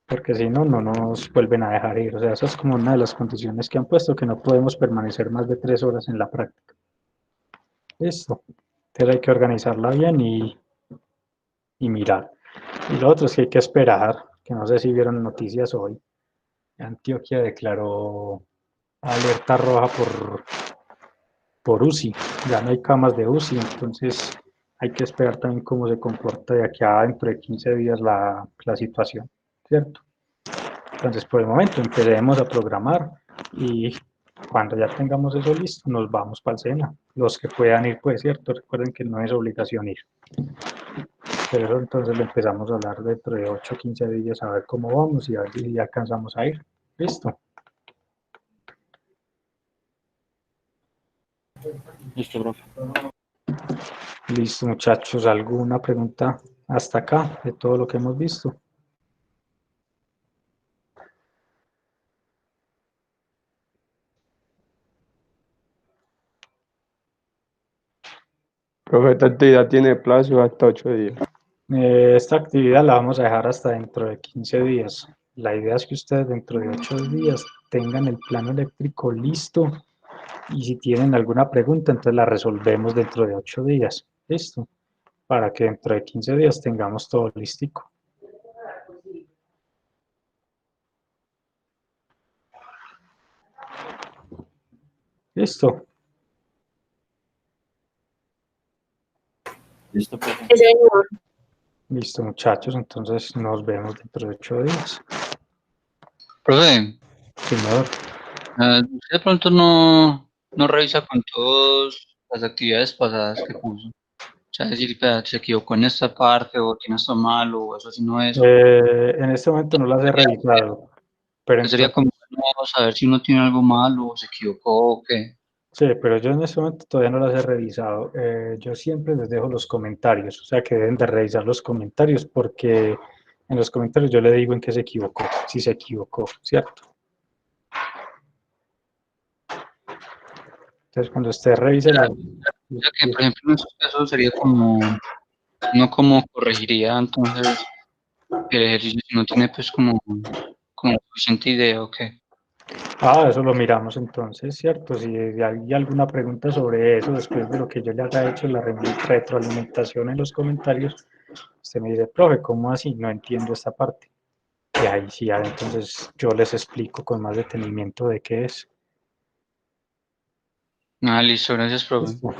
Porque si no, no nos vuelven a dejar ir. O sea, esa es como una de las condiciones que han puesto, que no podemos permanecer más de 3 horas en la práctica. Listo. Entonces hay que organizarla bien y mirar. Y lo otro es que hay que esperar, que no sé si vieron noticias hoy. Antioquia declaró alerta roja por UCI. Ya no hay camas de UCI, entonces hay que esperar también cómo se comporta de aquí a dentro de 15 días la situación, ¿cierto? Entonces, por el momento, empecemos a programar y cuando ya tengamos eso listo, nos vamos para el SENA. Los que puedan ir, pues, ¿cierto? Recuerden que no es obligación ir. Pero entonces le empezamos a hablar dentro de 8 o 15 días a ver cómo vamos y a ver si ya alcanzamos a ir. ¿Listo? Listo, profe. Listo, muchachos. ¿Alguna pregunta hasta acá de todo lo que hemos visto? Profe, esta actividad tiene plazo hasta 8 días. Esta actividad la vamos a dejar hasta dentro de 15 días. La idea es que ustedes dentro de 8 días tengan el plano eléctrico listo y si tienen alguna pregunta, entonces la resolvemos dentro de 8 días. ¿Listo? Para que dentro de 15 días tengamos todo listico. ¿Listo? Listo, profe. Sí, señor. Listo, muchachos. Entonces nos vemos dentro de 8 días. Profe, Señor. usted de pronto no revisa con todas las actividades pasadas que puso. O sea, decir, "Vea, se equivocó en esta parte o tiene esto mal o eso así no es". En este momento no las he revisado. Pero Sería entonces, como bueno saber si uno tiene algo mal o se equivocó o qué. sí, pero yo en este momento todavía no las he revisado. Yo siempre les dejo los comentarios, o sea que deben de revisar los comentarios porque en los comentarios yo le digo en qué se equivocó, si se equivocó, ¿cierto? Entonces cuando usted revise la... O sea que, por ejemplo, en esos casos sería como, uno como corregiría entonces el ejercicio si no tiene pues como suficiente idea o qué. Eso lo miramos entonces, ¿cierto? Si hay alguna pregunta sobre eso después de lo que yo le haya hecho la retroalimentación en los comentarios, usted me dice, profe, ¿cómo así? No entiendo esta parte. y ahí sí, ya, entonces yo les explico con más detenimiento de qué es. Ah, listo, gracias, profe. Listo.